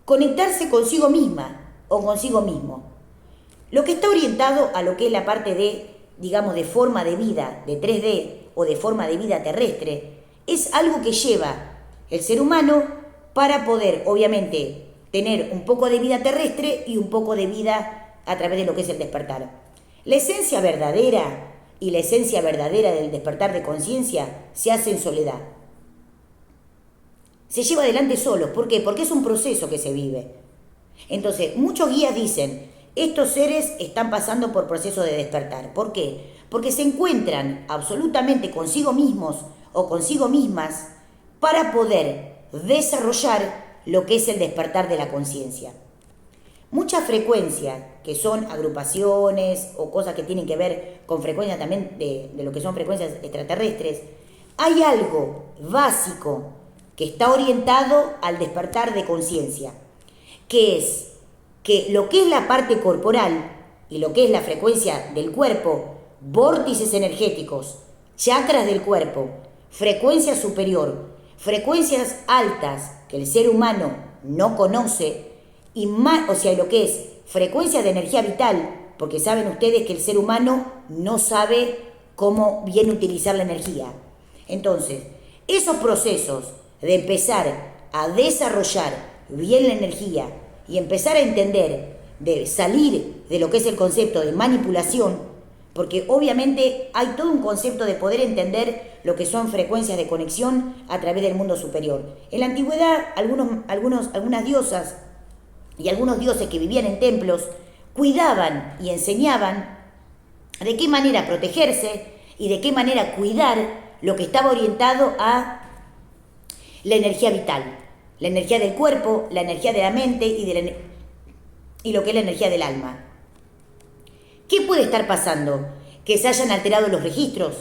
conectarse consigo misma o consigo mismo. Lo que está orientado a lo que es la parte de, digamos, de forma de vida, de 3D o de forma de vida terrestre, es algo que lleva el ser humano para poder, obviamente, tener un poco de vida terrestre y un poco de vida a través de lo que es el despertar. La esencia verdadera y la esencia verdadera del despertar de conciencia se hace en soledad. Se lleva adelante solo. ¿Por qué? Porque es un proceso que se vive. Entonces, muchos guías dicen, estos seres están pasando por proceso de despertar. ¿Por qué? Porque se encuentran absolutamente consigo mismos o consigo mismas para poder desarrollar lo que es el despertar de la conciencia. Muchas frecuencias, que son agrupaciones o cosas que tienen que ver con frecuencias también de lo que son frecuencias extraterrestres, hay algo básico que está orientado al despertar de conciencia, que es que lo que es la parte corporal y lo que es la frecuencia del cuerpo, vórtices energéticos, chakras del cuerpo, frecuencia superior, frecuencias altas que el ser humano no conoce, y más, o sea, lo que es frecuencia de energía vital, porque saben ustedes que el ser humano no sabe cómo bien utilizar la energía. Entonces, esos procesos de empezar a desarrollar bien la energía y empezar a entender, de salir de lo que es el concepto de manipulación, porque obviamente hay todo un concepto de poder entender lo que son frecuencias de conexión a través del mundo superior. En la antigüedad, algunas diosas y algunos dioses que vivían en templos cuidaban y enseñaban de qué manera protegerse y de qué manera cuidar lo que estaba orientado a la energía vital, la energía del cuerpo, la energía de la mente y lo que es la energía del alma. ¿Qué puede estar pasando? Que se hayan alterado los registros.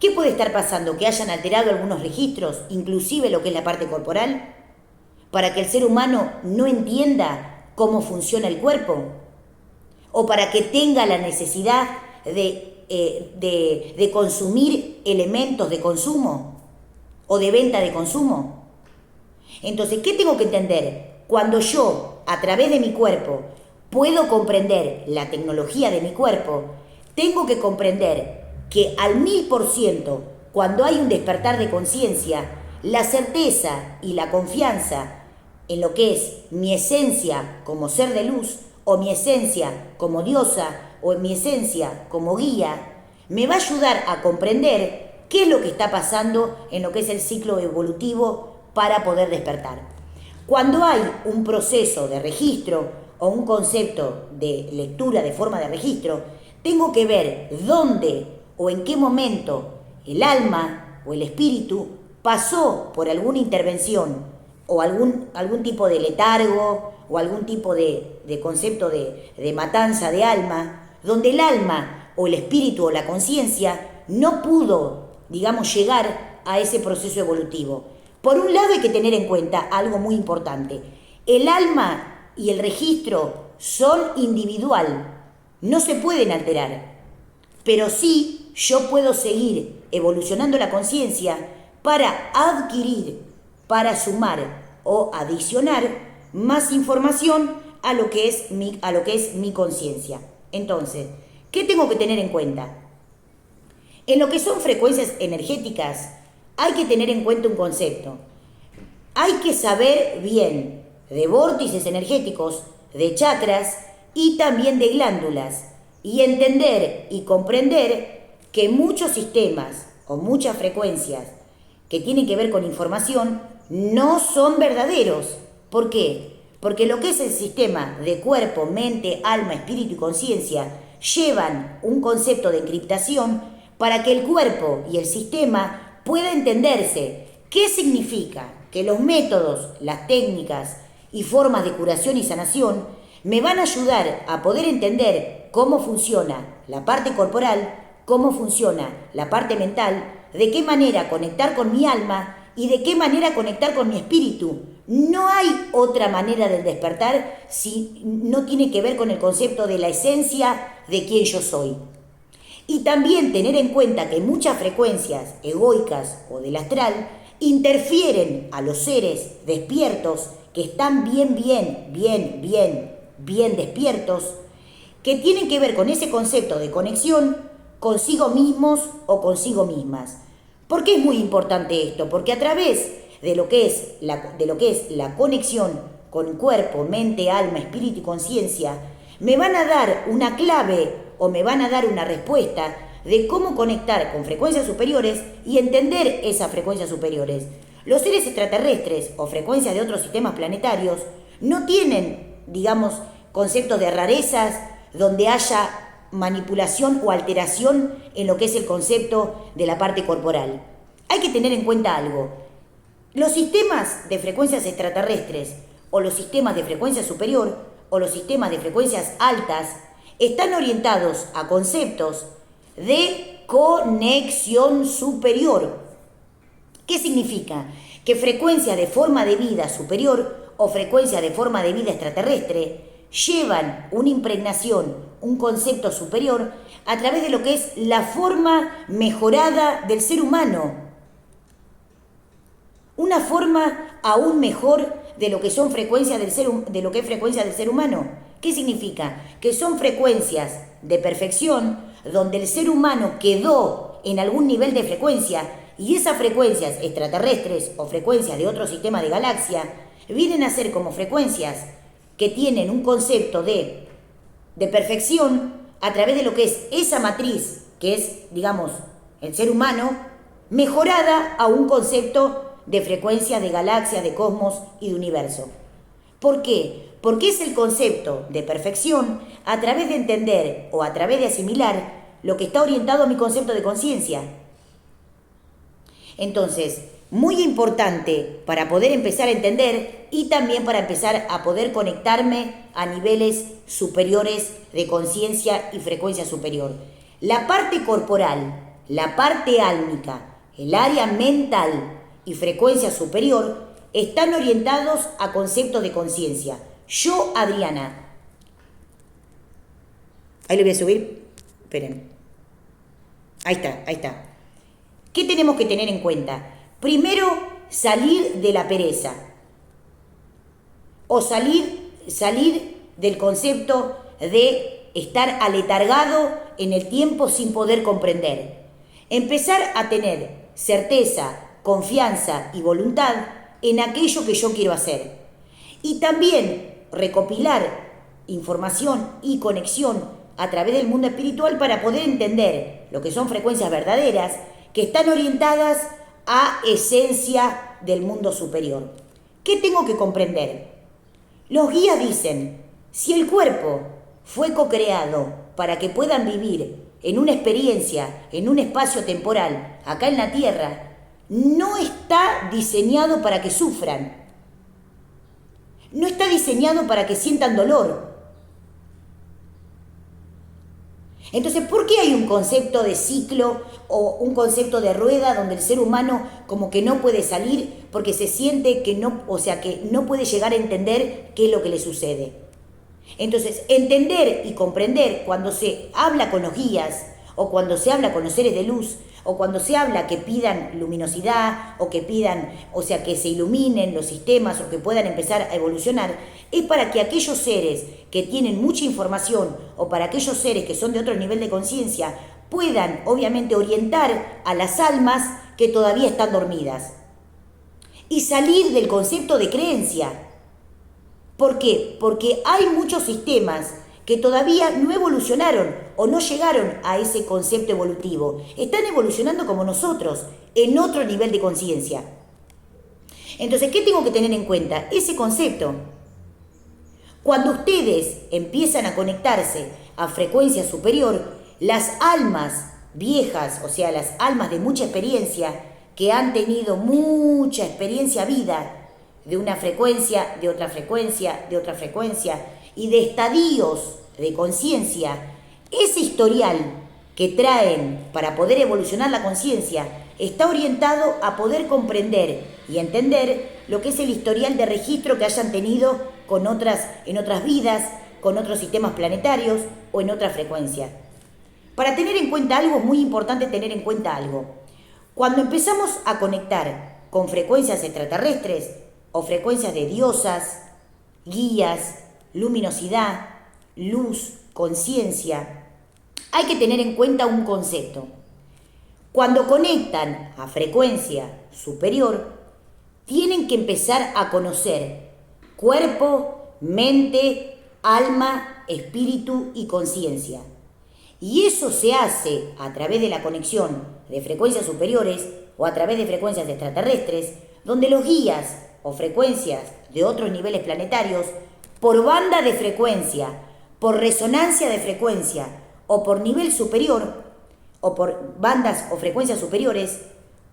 ¿Qué puede estar pasando? Que hayan alterado algunos registros, inclusive lo que es la parte corporal, para que el ser humano no entienda cómo funciona el cuerpo, o para que tenga la necesidad de consumir elementos de consumo o de venta de consumo. Entonces, ¿qué tengo que entender? Cuando yo, a través de mi cuerpo, puedo comprender la tecnología de mi cuerpo, tengo que comprender que al 1000%, cuando hay un despertar de conciencia, la certeza y la confianza en lo que es mi esencia como ser de luz, o mi esencia como diosa, o en mi esencia como guía, me va a ayudar a comprender qué es lo que está pasando en lo que es el ciclo evolutivo para poder despertar. Cuando hay un proceso de registro o un concepto de lectura de forma de registro, tengo que ver dónde o en qué momento el alma o el espíritu pasó por alguna intervención o algún tipo de letargo o algún tipo de concepto de matanza de alma, donde el alma o el espíritu o la conciencia no pudo, digamos, llegar a ese proceso evolutivo. Por un lado hay que tener en cuenta algo muy importante. El alma y el registro son individual, no se pueden alterar, pero sí yo puedo seguir evolucionando la conciencia para adquirir, para sumar o adicionar más información a lo que es mi conciencia. Entonces, ¿qué tengo que tener en cuenta? En lo que son frecuencias energéticas, hay que tener en cuenta un concepto. Hay que saber bien de vórtices energéticos, de chakras y también de glándulas, y entender y comprender que muchos sistemas o muchas frecuencias que tienen que ver con información no son verdaderos. ¿Por qué? Porque lo que es el sistema de cuerpo, mente, alma, espíritu y conciencia llevan un concepto de encriptación para que el cuerpo y el sistema pueda entenderse. ¿Qué significa? Que los métodos, las técnicas y formas de curación y sanación me van a ayudar a poder entender cómo funciona la parte corporal, cómo funciona la parte mental, de qué manera conectar con mi alma y de qué manera conectar con mi espíritu. No hay otra manera del despertar si no tiene que ver con el concepto de la esencia de quién yo soy. Y también tener en cuenta que muchas frecuencias egoicas o del astral interfieren a los seres despiertos que están bien despiertos, que tienen que ver con ese concepto de conexión consigo mismos o consigo mismas. ¿Por qué es muy importante esto? Porque a través de lo que es la conexión con cuerpo, mente, alma, espíritu y conciencia, me van a dar una clave o me van a dar una respuesta de cómo conectar con frecuencias superiores y entender esas frecuencias superiores. Los seres extraterrestres o frecuencias de otros sistemas planetarios no tienen, digamos, conceptos de rarezas donde haya manipulación o alteración en lo que es el concepto de la parte corporal. Hay que tener en cuenta algo. Los sistemas de frecuencias extraterrestres o los sistemas de frecuencia superior o los sistemas de frecuencias altas están orientados a conceptos de conexión superior. ¿Qué significa? Que frecuencia de forma de vida superior o frecuencia de forma de vida extraterrestre llevan una impregnación, un concepto superior a través de lo que es la forma mejorada del ser humano. Una forma aún mejor de lo que son frecuencias de lo que es frecuencia del ser humano. ¿Qué significa? Que son frecuencias de perfección donde el ser humano quedó en algún nivel de frecuencia y esas frecuencias extraterrestres o frecuencias de otro sistema de galaxia vienen a ser como frecuencias que tienen un concepto de perfección a través de lo que es esa matriz que es, digamos, el ser humano, mejorada a un concepto de frecuencia de galaxia, de cosmos y de universo. ¿Por qué? Porque es el concepto de perfección a través de entender o a través de asimilar lo que está orientado a mi concepto de conciencia. Entonces, muy importante para poder empezar a entender y también para empezar a poder conectarme a niveles superiores de conciencia y frecuencia superior. La parte corporal, la parte álmica, el área mental y frecuencia superior están orientados a conceptos de conciencia. Yo, Adriana. Ahí lo voy a subir. Esperen. Ahí está. ¿Qué tenemos que tener en cuenta? Primero, salir de la pereza. O salir del concepto de estar aletargado en el tiempo sin poder comprender. Empezar a tener certeza, confianza y voluntad en aquello que yo quiero hacer. Y también recopilar información y conexión a través del mundo espiritual para poder entender lo que son frecuencias verdaderas que están orientadas a esencia del mundo superior. ¿Qué tengo que comprender? Los guías dicen, si el cuerpo fue co-creado para que puedan vivir en una experiencia, en un espacio temporal, acá en la Tierra, no está diseñado para que sufran. No está diseñado para que sientan dolor. Entonces, ¿por qué hay un concepto de ciclo o un concepto de rueda donde el ser humano como que no puede salir porque se siente que no, que no puede llegar a entender qué es lo que le sucede? Entonces, entender y comprender cuando se habla con los guías o cuando se habla con los seres de luz o cuando se habla que pidan luminosidad o que pidan, que se iluminen los sistemas o que puedan empezar a evolucionar, es para que aquellos seres que tienen mucha información o para aquellos seres que son de otro nivel de conciencia puedan obviamente orientar a las almas que todavía están dormidas y salir del concepto de creencia. ¿Por qué? Porque hay muchos sistemas que todavía no evolucionaron o no llegaron a ese concepto evolutivo. Están evolucionando como nosotros, en otro nivel de conciencia. Entonces, ¿qué tengo que tener en cuenta? Ese concepto. Cuando ustedes empiezan a conectarse a frecuencia superior, las almas viejas, o sea, las almas de mucha experiencia, que han tenido mucha experiencia vida, de una frecuencia, de otra frecuencia, de otra frecuencia, y de estadios de conciencia, ese historial que traen para poder evolucionar la conciencia está orientado a poder comprender y entender lo que es el historial de registro que hayan tenido en otras vidas, con otros sistemas planetarios o en otra frecuencia. Para tener en cuenta algo, es muy importante tener en cuenta algo. Cuando empezamos a conectar con frecuencias extraterrestres o frecuencias de diosas, guías, luminosidad, luz, conciencia, hay que tener en cuenta un concepto. Cuando conectan a frecuencia superior, tienen que empezar a conocer cuerpo, mente, alma, espíritu y conciencia. Y eso se hace a través de la conexión de frecuencias superiores o a través de frecuencias extraterrestres, donde los guías o frecuencias de otros niveles planetarios, por banda de frecuencia, por resonancia de frecuencia o por nivel superior, o por bandas o frecuencias superiores,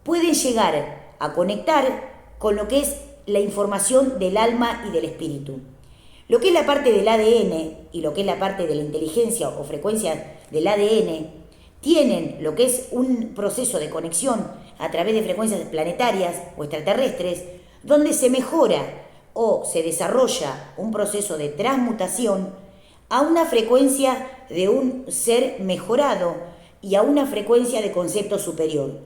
pueden llegar a conectar con lo que es la información del alma y del espíritu. Lo que es la parte del ADN y lo que es la parte de la inteligencia o frecuencia del ADN, tienen lo que es un proceso de conexión a través de frecuencias planetarias o extraterrestres, donde se mejora o se desarrolla un proceso de transmutación a una frecuencia de un ser mejorado y a una frecuencia de concepto superior.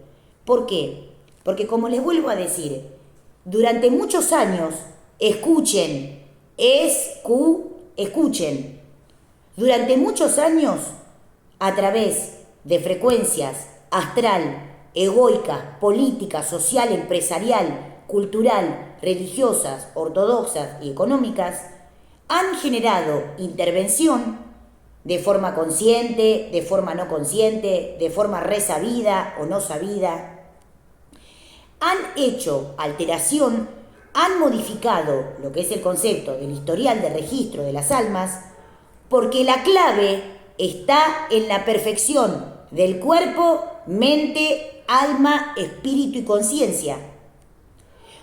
¿Por qué? Porque, como les vuelvo a decir, durante muchos años, escuchen, durante muchos años, a través de frecuencias astral, egoica, política, social, empresarial, cultural, religiosas, ortodoxas y económicas, han generado intervención de forma consciente, de forma no consciente, de forma resabida o no sabida. Han hecho alteración, han modificado lo que es el concepto del historial de registro de las almas, porque la clave está en la perfección del cuerpo, mente, alma, espíritu y conciencia.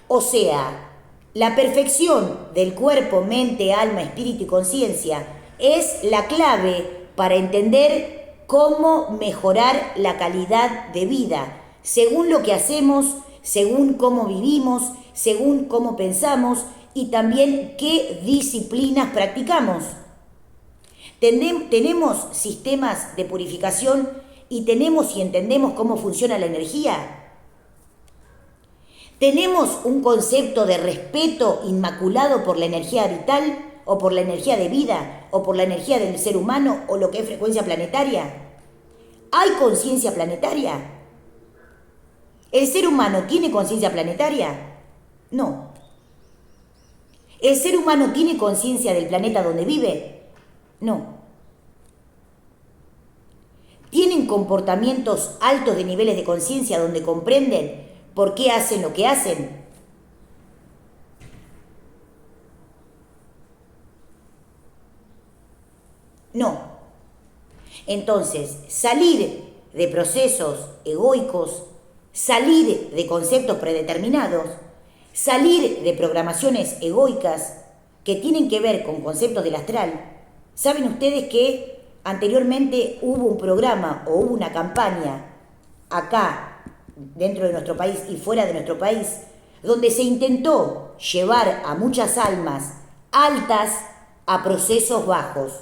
O sea, la perfección del cuerpo, mente, alma, espíritu y conciencia es la clave para entender cómo mejorar la calidad de vida, según lo que hacemos, según cómo vivimos, según cómo pensamos y también qué disciplinas practicamos. Tenemos sistemas de purificación y tenemos y entendemos cómo funciona la energía. Tenemos un concepto de respeto inmaculado por la energía vital o por la energía de vida o por la energía del ser humano o lo que es frecuencia planetaria. ¿Hay conciencia planetaria? ¿El ser humano tiene conciencia planetaria? No. ¿El ser humano tiene conciencia del planeta donde vive? No. ¿Tienen comportamientos altos de niveles de conciencia donde comprenden por qué hacen lo que hacen? No. Entonces, salir de procesos egoicos, salir de conceptos predeterminados, salir de programaciones egoicas que tienen que ver con conceptos del astral. ¿Saben ustedes que anteriormente hubo un programa o hubo una campaña acá, dentro de nuestro país y fuera de nuestro país, donde se intentó llevar a muchas almas altas a procesos bajos?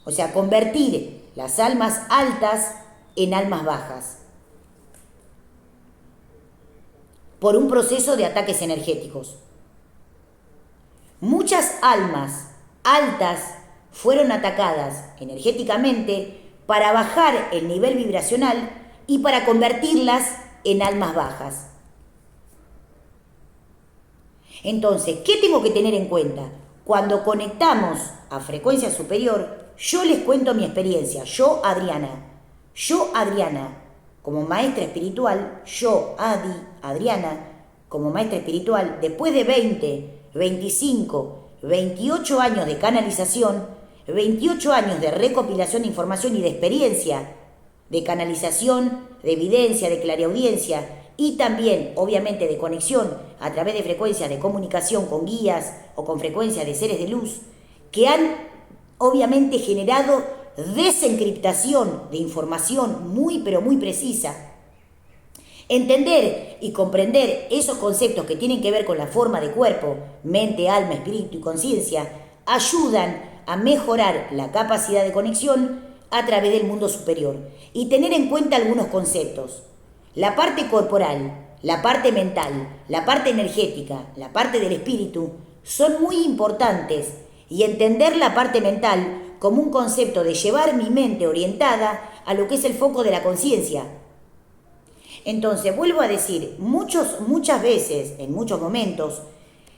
O sea, convertir las almas altas en almas bajas por un proceso de ataques energéticos. Muchas almas altas fueron atacadas energéticamente para bajar el nivel vibracional y para convertirlas en almas bajas. Entonces, ¿qué tengo que tener en cuenta? Cuando conectamos a frecuencia superior, yo les cuento mi experiencia, yo Adriana, como maestra espiritual, Adriana, como maestra espiritual, después de 20, 25, 28 años de canalización, 28 años de recopilación de información y de experiencia, de canalización, de evidencia, de clariaudiencia y también, obviamente, de conexión a través de frecuencias de comunicación con guías o con frecuencias de seres de luz, que han, obviamente, generado desencriptación de información muy, pero muy precisa. Entender y comprender esos conceptos que tienen que ver con la forma de cuerpo, mente, alma, espíritu y conciencia, ayudan a mejorar la capacidad de conexión a través del mundo superior y tener en cuenta algunos conceptos. La parte corporal, la parte mental, la parte energética, la parte del espíritu son muy importantes y entender la parte mental como un concepto de llevar mi mente orientada a lo que es el foco de la conciencia. Entonces, vuelvo a decir, muchas veces, en muchos momentos,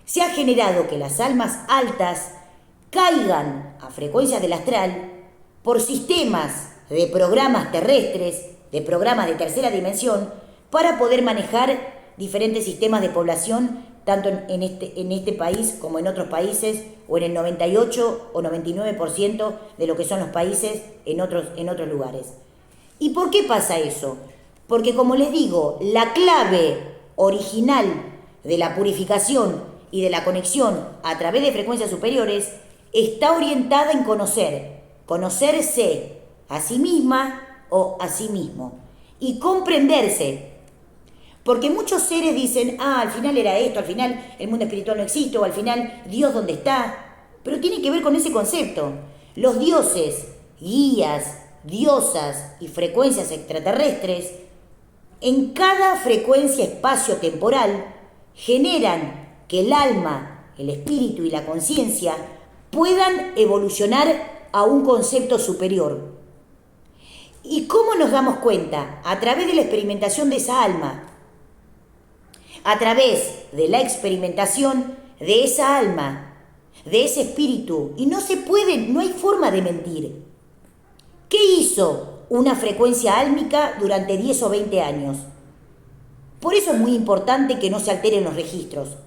se ha generado que las almas altas caigan a frecuencias del astral por sistemas de programas terrestres, de programas de tercera dimensión, para poder manejar diferentes sistemas de población, tanto en este país como en otros países, o en el 98 o 99% de lo que son los países en otros lugares. ¿Y por qué pasa eso? Porque, como les digo, la clave original de la purificación y de la conexión a través de frecuencias superiores está orientada en conocerse a sí misma o a sí mismo y comprenderse. Porque muchos seres dicen, al final era esto, al final el mundo espiritual no existe, o al final Dios dónde está. Pero tiene que ver con ese concepto. Los dioses, guías, diosas y frecuencias extraterrestres, en cada frecuencia espacio-temporal, generan que el alma, el espíritu y la conciencia puedan evolucionar a un concepto superior. ¿Y cómo nos damos cuenta? A través de la experimentación de esa alma, a través de la experimentación de esa alma, de ese espíritu. Y no hay forma de mentir. ¿Qué hizo una frecuencia álmica durante 10 o 20 años? Por eso es muy importante que no se alteren los registros.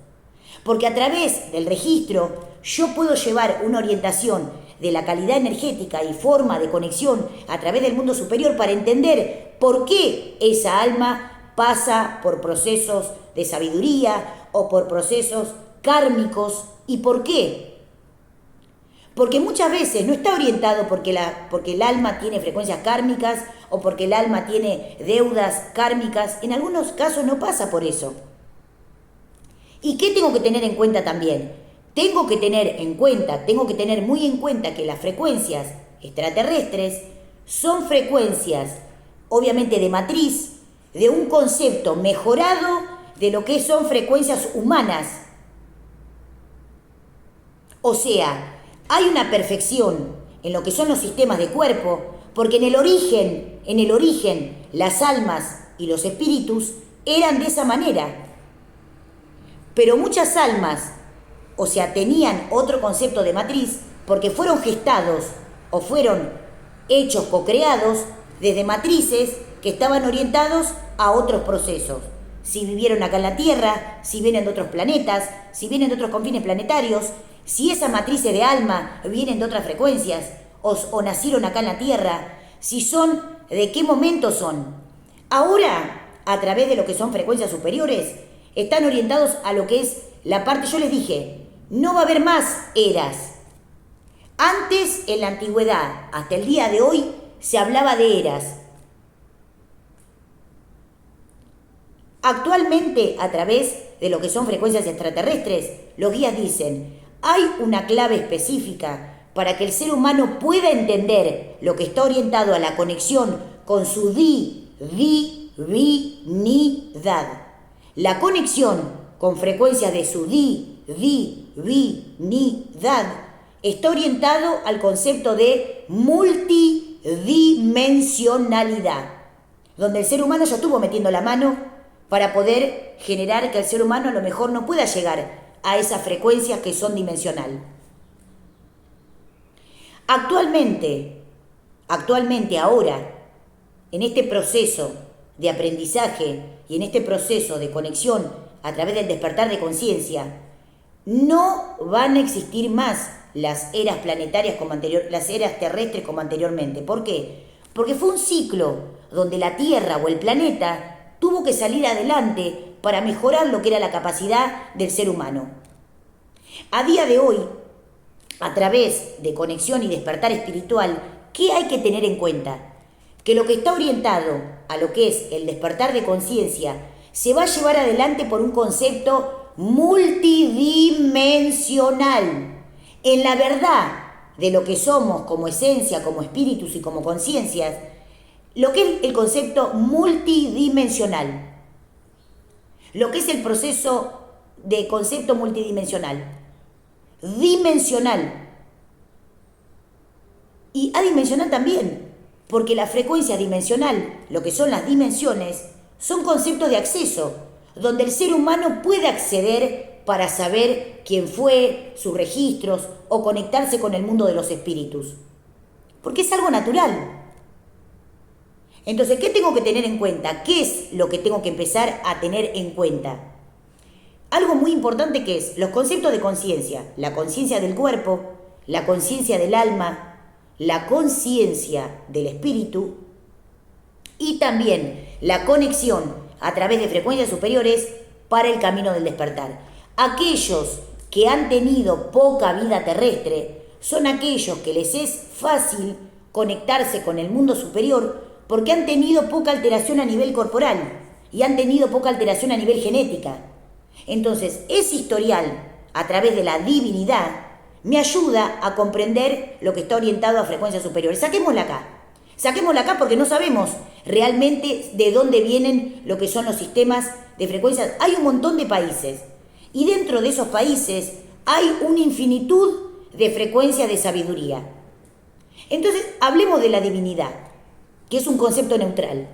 Porque a través del registro yo puedo llevar una orientación de la calidad energética y forma de conexión a través del mundo superior para entender por qué esa alma pasa por procesos de sabiduría o por procesos kármicos. ¿Y por qué? Porque muchas veces no está orientado porque el alma tiene frecuencias kármicas o porque el alma tiene deudas kármicas. En algunos casos no pasa por eso. ¿Y qué tengo que tener en cuenta también? Tengo que tener muy en cuenta que las frecuencias extraterrestres son frecuencias, obviamente de matriz, de un concepto mejorado de lo que son frecuencias humanas. O sea, hay una perfección en lo que son los sistemas de cuerpo, porque en el origen, las almas y los espíritus eran de esa manera. Pero muchas almas, o sea, tenían otro concepto de matriz, porque fueron gestados o fueron hechos, co-creados desde matrices que estaban orientados a otros procesos. Si vivieron acá en la Tierra, si vienen de otros planetas, si vienen de otros confines planetarios, si esas matrices de alma vienen de otras frecuencias o nacieron acá en la Tierra, si son, de qué momento son. Ahora, a través de lo que son frecuencias superiores, están orientados a lo que es la parte, yo les dije, no va a haber más eras. Antes, en la antigüedad, hasta el día de hoy, se hablaba de eras. Actualmente, a través de lo que son frecuencias extraterrestres, los guías dicen, hay una clave específica para que el ser humano pueda entender lo que está orientado a la conexión con su divinidad. La conexión con frecuencias de su divinidad está orientado al concepto de multidimensionalidad, donde el ser humano ya estuvo metiendo la mano para poder generar que el ser humano a lo mejor no pueda llegar a esas frecuencias que son dimensional. Actualmente, ahora, en este proceso de aprendizaje y en este proceso de conexión a través del despertar de conciencia, no van a existir más las eras planetarias las eras terrestres como anteriormente. ¿Por qué? Porque fue un ciclo donde la Tierra o el planeta tuvo que salir adelante para mejorar lo que era la capacidad del ser humano. A día de hoy, a través de conexión y despertar espiritual, ¿qué hay que tener en cuenta? Que lo que está orientado a lo que es el despertar de conciencia se va a llevar adelante por un concepto multidimensional. En la verdad de lo que somos como esencia, como espíritus y como conciencias, lo que es el concepto multidimensional, lo que es el proceso de concepto multidimensional, dimensional y adimensional también, porque la frecuencia dimensional, lo que son las dimensiones, son conceptos de acceso, donde el ser humano puede acceder para saber quién fue, sus registros o conectarse con el mundo de los espíritus, porque es algo natural. Entonces, ¿qué tengo que tener en cuenta? ¿Qué es lo que tengo que empezar a tener en cuenta? Algo muy importante que es los conceptos de conciencia, la conciencia del cuerpo, la conciencia del alma, la conciencia del espíritu y también la conexión a través de frecuencias superiores para el camino del despertar. Aquellos que han tenido poca vida terrestre son aquellos que les es fácil conectarse con el mundo superior porque han tenido poca alteración a nivel corporal y han tenido poca alteración a nivel genética. Entonces, ese historial a través de la divinidad me ayuda a comprender lo que está orientado a frecuencias superiores. Saquémosla acá porque no sabemos realmente de dónde vienen lo que son los sistemas de frecuencias. Hay un montón de países y dentro de esos países hay una infinitud de frecuencias de sabiduría. Entonces, hablemos de la divinidad, que es un concepto neutral.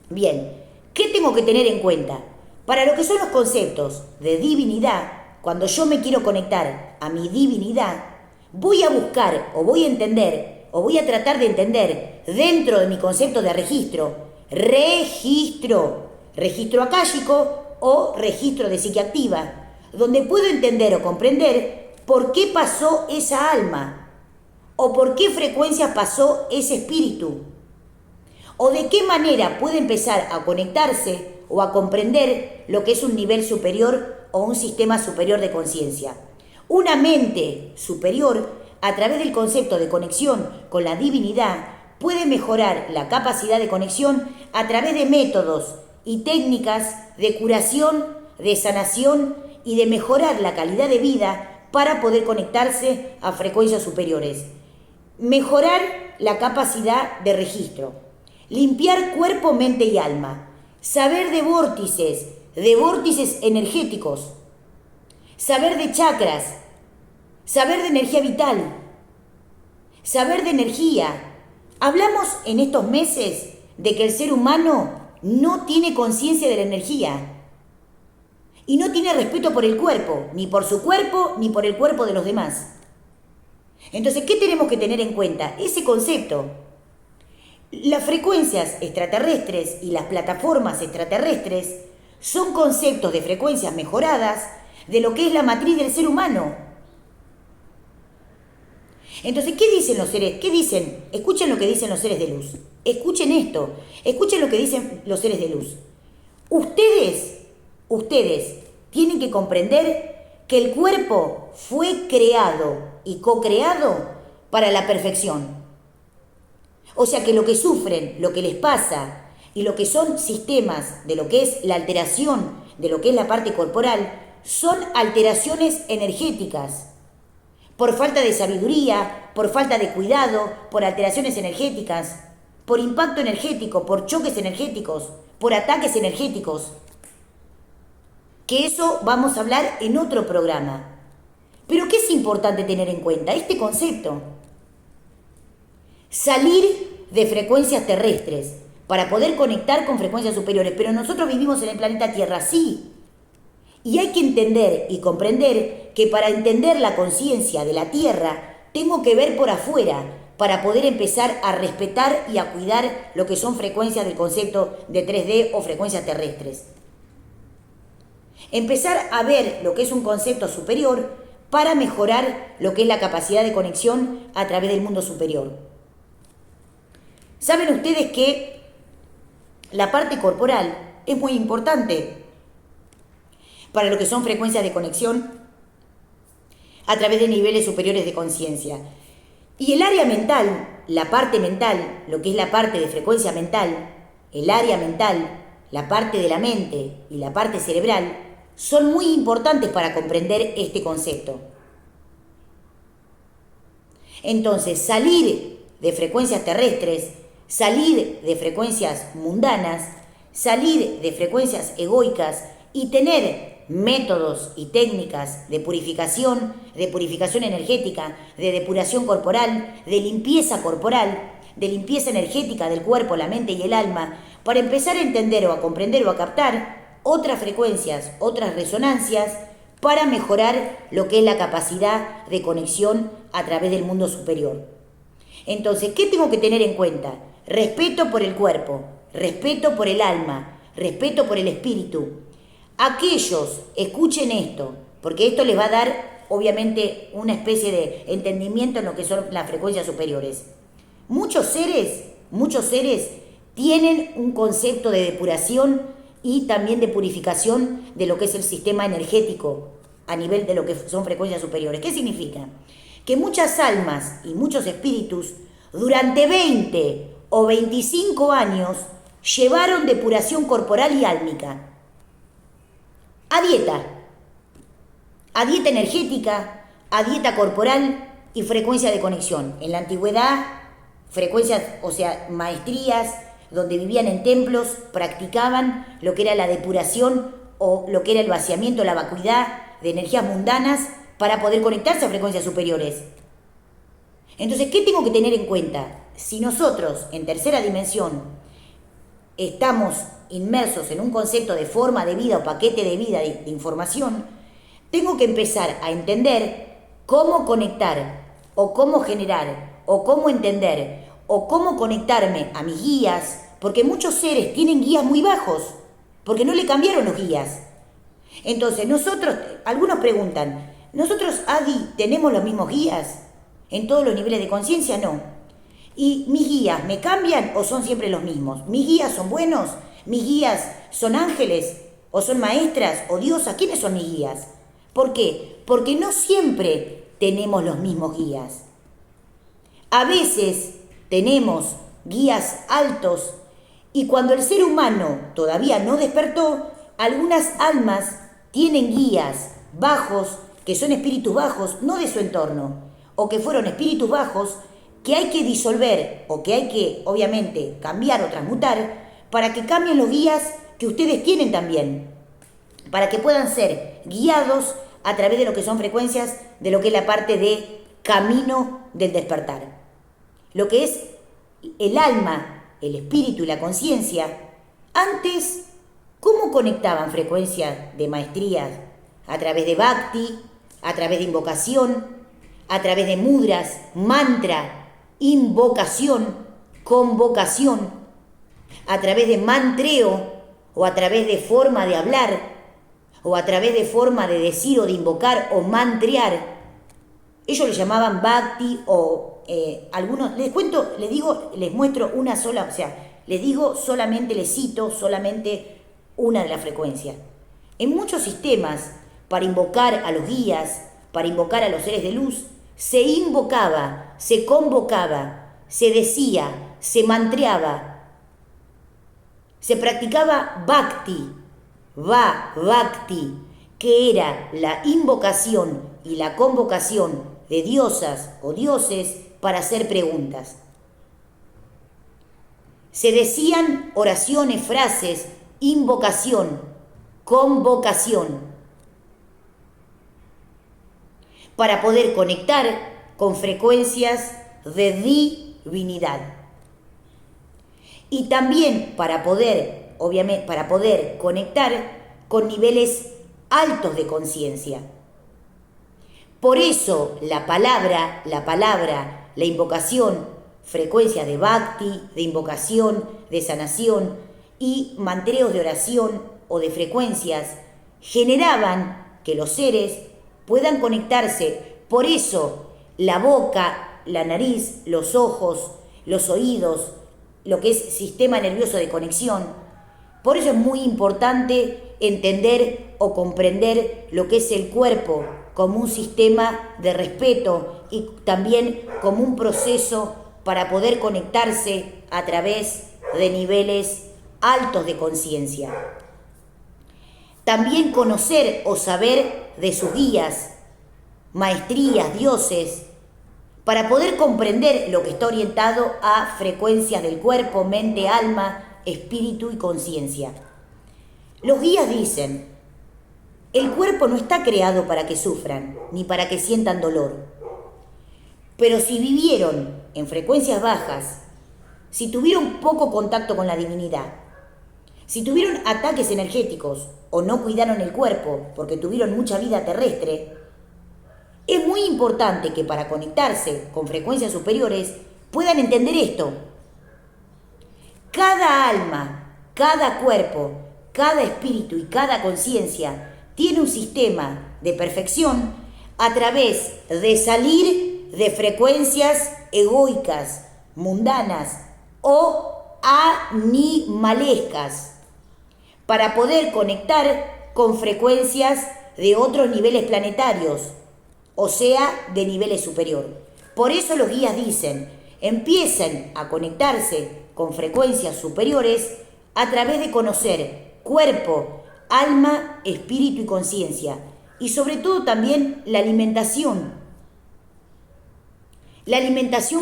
Bien, ¿qué tengo que tener en cuenta? Para lo que son los conceptos de divinidad, cuando yo me quiero conectar a mi divinidad, voy a buscar o voy a entender o voy a tratar de entender dentro de mi concepto de registro akáshico o registro de psique activa, donde puedo entender o comprender por qué pasó esa alma o por qué frecuencia pasó ese espíritu o de qué manera puede empezar a conectarse o a comprender lo que es un nivel superior o un sistema superior de conciencia. Una mente superior, a través del concepto de conexión con la divinidad, puede mejorar la capacidad de conexión a través de métodos y técnicas de curación, de sanación y de mejorar la calidad de vida para poder conectarse a frecuencias superiores. Mejorar la capacidad de registro. Limpiar cuerpo, mente y alma. Saber de vórtices energéticos. Saber de chakras. Saber de energía vital. Saber de energía. Hablamos en estos meses de que el ser humano no tiene conciencia de la energía y no tiene respeto por el cuerpo, ni por su cuerpo, ni por el cuerpo de los demás. Entonces, ¿qué tenemos que tener en cuenta? Ese concepto. Las frecuencias extraterrestres y las plataformas extraterrestres son conceptos de frecuencias mejoradas de lo que es la matriz del ser humano. Entonces, ¿qué dicen los seres? ¿Qué dicen? Escuchen lo que dicen los seres de luz. Escuchen esto. Escuchen lo que dicen los seres de luz. Ustedes tienen que comprender que el cuerpo fue creado y co-creado para la perfección. O sea que lo que sufren, lo que les pasa y lo que son sistemas de lo que es la alteración, de lo que es la parte corporal, son alteraciones energéticas. Por falta de sabiduría, por falta de cuidado, por alteraciones energéticas, por impacto energético, por choques energéticos, por ataques energéticos. Que eso vamos a hablar en otro programa. Pero ¿qué es importante tener en cuenta? Este concepto. Salir de frecuencias terrestres para poder conectar con frecuencias superiores. Pero nosotros vivimos en el planeta Tierra, sí. Y hay que entender y comprender que para entender la conciencia de la Tierra tengo que ver por afuera para poder empezar a respetar y a cuidar lo que son frecuencias del concepto de 3D o frecuencias terrestres. Empezar a ver lo que es un concepto superior para mejorar lo que es la capacidad de conexión a través del mundo superior. Saben ustedes que la parte corporal es muy importante para lo que son frecuencias de conexión a través de niveles superiores de conciencia. Y el área mental, la parte mental, lo que es la parte de frecuencia mental, el área mental, la parte de la mente y la parte cerebral, son muy importantes para comprender este concepto. Entonces, salir de frecuencias terrestres, salir de frecuencias mundanas, salir de frecuencias egoicas y tener métodos y técnicas de purificación energética, de depuración corporal, de limpieza corporal, de limpieza energética del cuerpo, la mente y el alma, para empezar a entender o a comprender o a captar otras frecuencias, otras resonancias, para mejorar lo que es la capacidad de conexión a través del mundo superior. Entonces, ¿qué tengo que tener en cuenta? Respeto por el cuerpo, respeto por el alma, respeto por el espíritu. Aquellos, escuchen esto, porque esto les va a dar, obviamente, una especie de entendimiento en lo que son las frecuencias superiores. Muchos seres tienen un concepto de depuración y también de purificación de lo que es el sistema energético a nivel de lo que son frecuencias superiores. ¿Qué significa? Que muchas almas y muchos espíritus durante 20 o 25 años llevaron depuración corporal y álmica a dieta energética, a dieta corporal y frecuencia de conexión. En la antigüedad, frecuencias, o sea, maestrías, donde vivían en templos, practicaban lo que era la depuración o lo que era el vaciamiento, la vacuidad de energías mundanas para poder conectarse a frecuencias superiores. Entonces, ¿qué tengo que tener en cuenta? Si nosotros, en tercera dimensión, estamos inmersos en un concepto de forma de vida o paquete de vida de información, tengo que empezar a entender cómo conectar o cómo generar o cómo entender o cómo conectarme a mis guías, porque muchos seres tienen guías muy bajos, porque no le cambiaron los guías. Entonces nosotros, algunos preguntan, ¿nosotros, Adi, tenemos los mismos guías en todos los niveles de conciencia? No. ¿Y mis guías me cambian o son siempre los mismos? ¿Mis guías son buenos? ¿Mis guías son ángeles? ¿O son maestras o diosas? ¿Quiénes son mis guías? ¿Por qué? Porque no siempre tenemos los mismos guías. A veces tenemos guías altos y cuando el ser humano todavía no despertó, algunas almas tienen guías bajos, que son espíritus bajos, no de su entorno, o que fueron espíritus bajos que hay que disolver o que hay que, obviamente, cambiar o transmutar para que cambien los guías que ustedes tienen también, para que puedan ser guiados a través de lo que son frecuencias, de lo que es la parte de camino del despertar. Lo que es el alma, el espíritu y la conciencia, antes, ¿cómo conectaban frecuencias de maestrías? A través de bhakti, a través de invocación, a través de mudras, mantra, invocación, convocación, a través de mantreo o a través de forma de hablar o a través de forma de decir o de invocar o mantrear. Ellos le llamaban bhakti o algunos, les cuento, les digo, les muestro una sola, o sea, les digo solamente, les cito solamente una de las frecuencias. En muchos sistemas, para invocar a los guías, para invocar a los seres de luz, se invocaba, se convocaba, se decía, se mantreaba, se practicaba bhakti, bhakti, que era la invocación y la convocación de diosas o dioses para hacer preguntas. Se decían oraciones, frases, invocación, convocación, para poder conectar con frecuencias de divinidad. Y también para poder, obviamente, para poder conectar con niveles altos de conciencia. Por eso la invocación, frecuencias de bhakti, de invocación, de sanación y mantreos de oración o de frecuencias generaban que los seres puedan conectarse. Por eso la boca, la nariz, los ojos, los oídos, lo que es sistema nervioso de conexión. Por eso es muy importante entender o comprender lo que es el cuerpo como un sistema de respeto y también como un proceso para poder conectarse a través de niveles altos de conciencia. También conocer o saber de sus guías, maestrías, dioses, para poder comprender lo que está orientado a frecuencias del cuerpo, mente, alma, espíritu y conciencia. Los guías dicen, el cuerpo no está creado para que sufran, ni para que sientan dolor. Pero si vivieron en frecuencias bajas, si tuvieron poco contacto con la divinidad, si tuvieron ataques energéticos o no cuidaron el cuerpo porque tuvieron mucha vida terrestre, es muy importante que para conectarse con frecuencias superiores puedan entender esto. Cada alma, cada cuerpo, cada espíritu y cada conciencia tiene un sistema de perfección a través de salir de frecuencias egoicas, mundanas o animalescas para poder conectar con frecuencias de otros niveles planetarios, o sea, de niveles superiores. Por eso los guías dicen, empiecen a conectarse con frecuencias superiores a través de conocer cuerpo, alma, espíritu y conciencia. Y sobre todo también la alimentación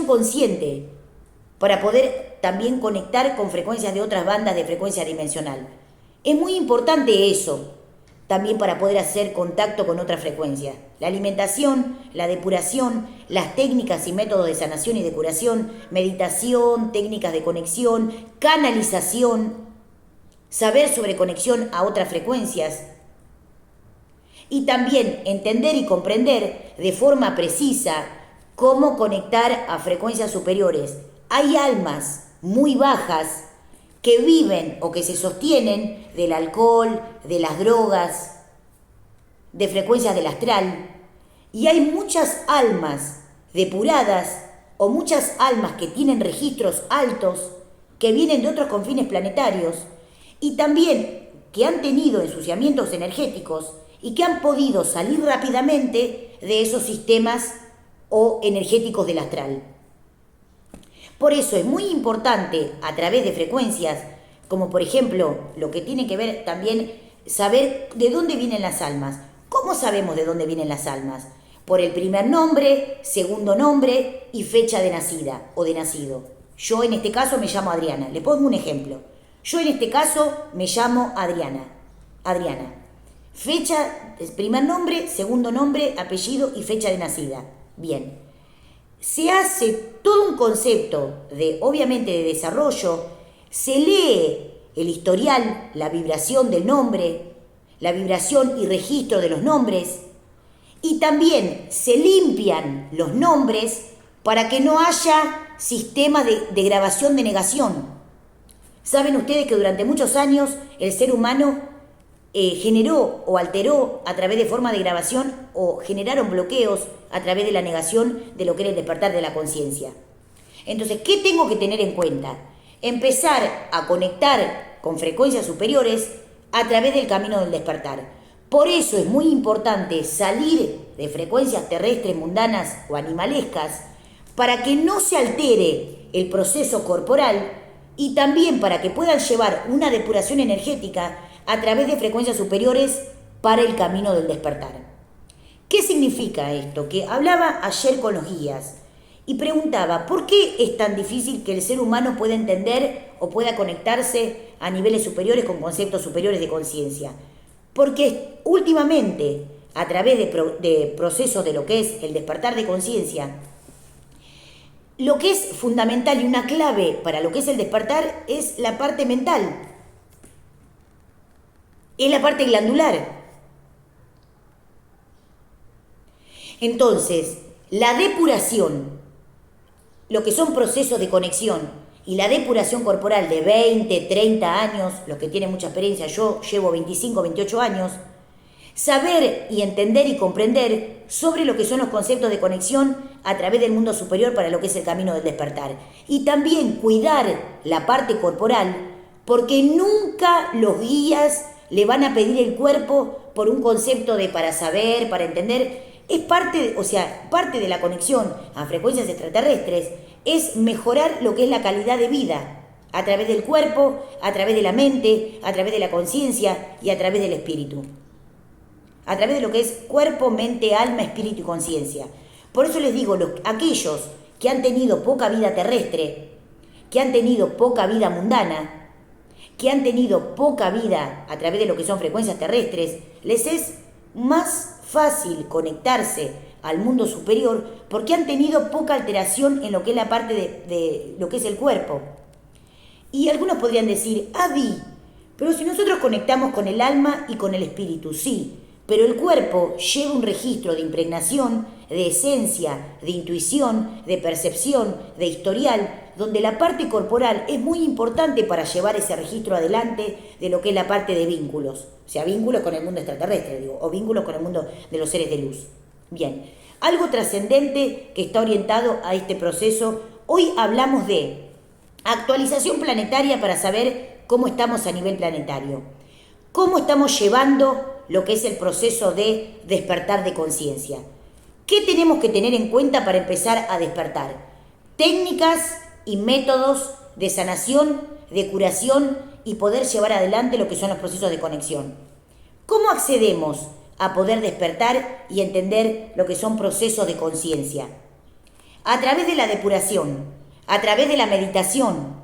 consciente, para poder también conectar con frecuencias de otras bandas de frecuencia dimensional. Es muy importante eso, también para poder hacer contacto con otras frecuencias. La alimentación, la depuración, las técnicas y métodos de sanación y de curación, meditación, técnicas de conexión, canalización, saber sobre conexión a otras frecuencias y también entender y comprender de forma precisa cómo conectar a frecuencias superiores. Hay almas muy bajas que viven o que se sostienen del alcohol, de las drogas, de frecuencias del astral. Y hay muchas almas depuradas o muchas almas que tienen registros altos, que vienen de otros confines planetarios y también que han tenido ensuciamientos energéticos y que han podido salir rápidamente de esos sistemas o energéticos del astral. Por eso es muy importante a través de frecuencias, como por ejemplo lo que tiene que ver también saber de dónde vienen las almas. ¿Cómo sabemos de dónde vienen las almas? Por el primer nombre, segundo nombre y fecha de nacida o de nacido. Yo en este caso me llamo Adriana. Le pongo un ejemplo. Yo en este caso me llamo Adriana. Fecha, primer nombre, segundo nombre, apellido y fecha de nacida. Bien. Se hace todo un concepto de, obviamente, de desarrollo, se lee el historial, la vibración del nombre, la vibración y registro de los nombres, y también se limpian los nombres para que no haya sistema de grabación de negación. Saben ustedes que durante muchos años el ser humano generó o alteró a través de forma de grabación o generaron bloqueos a través de la negación de lo que era el despertar de la conciencia. Entonces, ¿qué tengo que tener en cuenta? Empezar a conectar con frecuencias superiores a través del camino del despertar. Por eso es muy importante salir de frecuencias terrestres, mundanas o animalescas para que no se altere el proceso corporal y también para que puedan llevar una depuración energética a través de frecuencias superiores para el camino del despertar. ¿Qué significa esto? Que hablaba ayer con los guías y preguntaba, ¿por qué es tan difícil que el ser humano pueda entender o pueda conectarse a niveles superiores con conceptos superiores de conciencia? Porque últimamente, a través de procesos de lo que es el despertar de conciencia, lo que es fundamental y una clave para lo que es el despertar es la parte mental. Es la parte glandular. Entonces, la depuración, lo que son procesos de conexión y la depuración corporal de 20, 30 años, los que tienen mucha experiencia, yo llevo 25, 28 años, saber y entender y comprender sobre lo que son los conceptos de conexión a través del mundo superior para lo que es el camino del despertar. Y también cuidar la parte corporal, porque nunca los guías le van a pedir el cuerpo por un concepto de para saber, para entender. Es parte, parte de la conexión a frecuencias extraterrestres es mejorar lo que es la calidad de vida a través del cuerpo, a través de la mente, a través de la conciencia y a través del espíritu. A través de lo que es cuerpo, mente, alma, espíritu y conciencia. Por eso les digo, aquellos que han tenido poca vida terrestre, que han tenido poca vida mundana, que han tenido poca vida a través de lo que son frecuencias terrestres, les es más fácil conectarse al mundo superior porque han tenido poca alteración en lo que es la parte de lo que es el cuerpo. Y algunos podrían decir, Adi, pero si nosotros conectamos con el alma y con el espíritu, sí, pero el cuerpo lleva un registro de impregnación, de esencia, de intuición, de percepción, de historial, donde la parte corporal es muy importante para llevar ese registro adelante de lo que es la parte de vínculos. O sea, vínculos con el mundo extraterrestre, o vínculos con el mundo de los seres de luz. Bien, algo trascendente que está orientado a este proceso. Hoy hablamos de actualización planetaria para saber cómo estamos a nivel planetario. Cómo estamos llevando lo que es el proceso de despertar de conciencia. ¿Qué tenemos que tener en cuenta para empezar a despertar? Técnicas y métodos de sanación, de curación y poder llevar adelante lo que son los procesos de conexión. ¿Cómo accedemos a poder despertar y entender lo que son procesos de conciencia? A través de la depuración, a través de la meditación,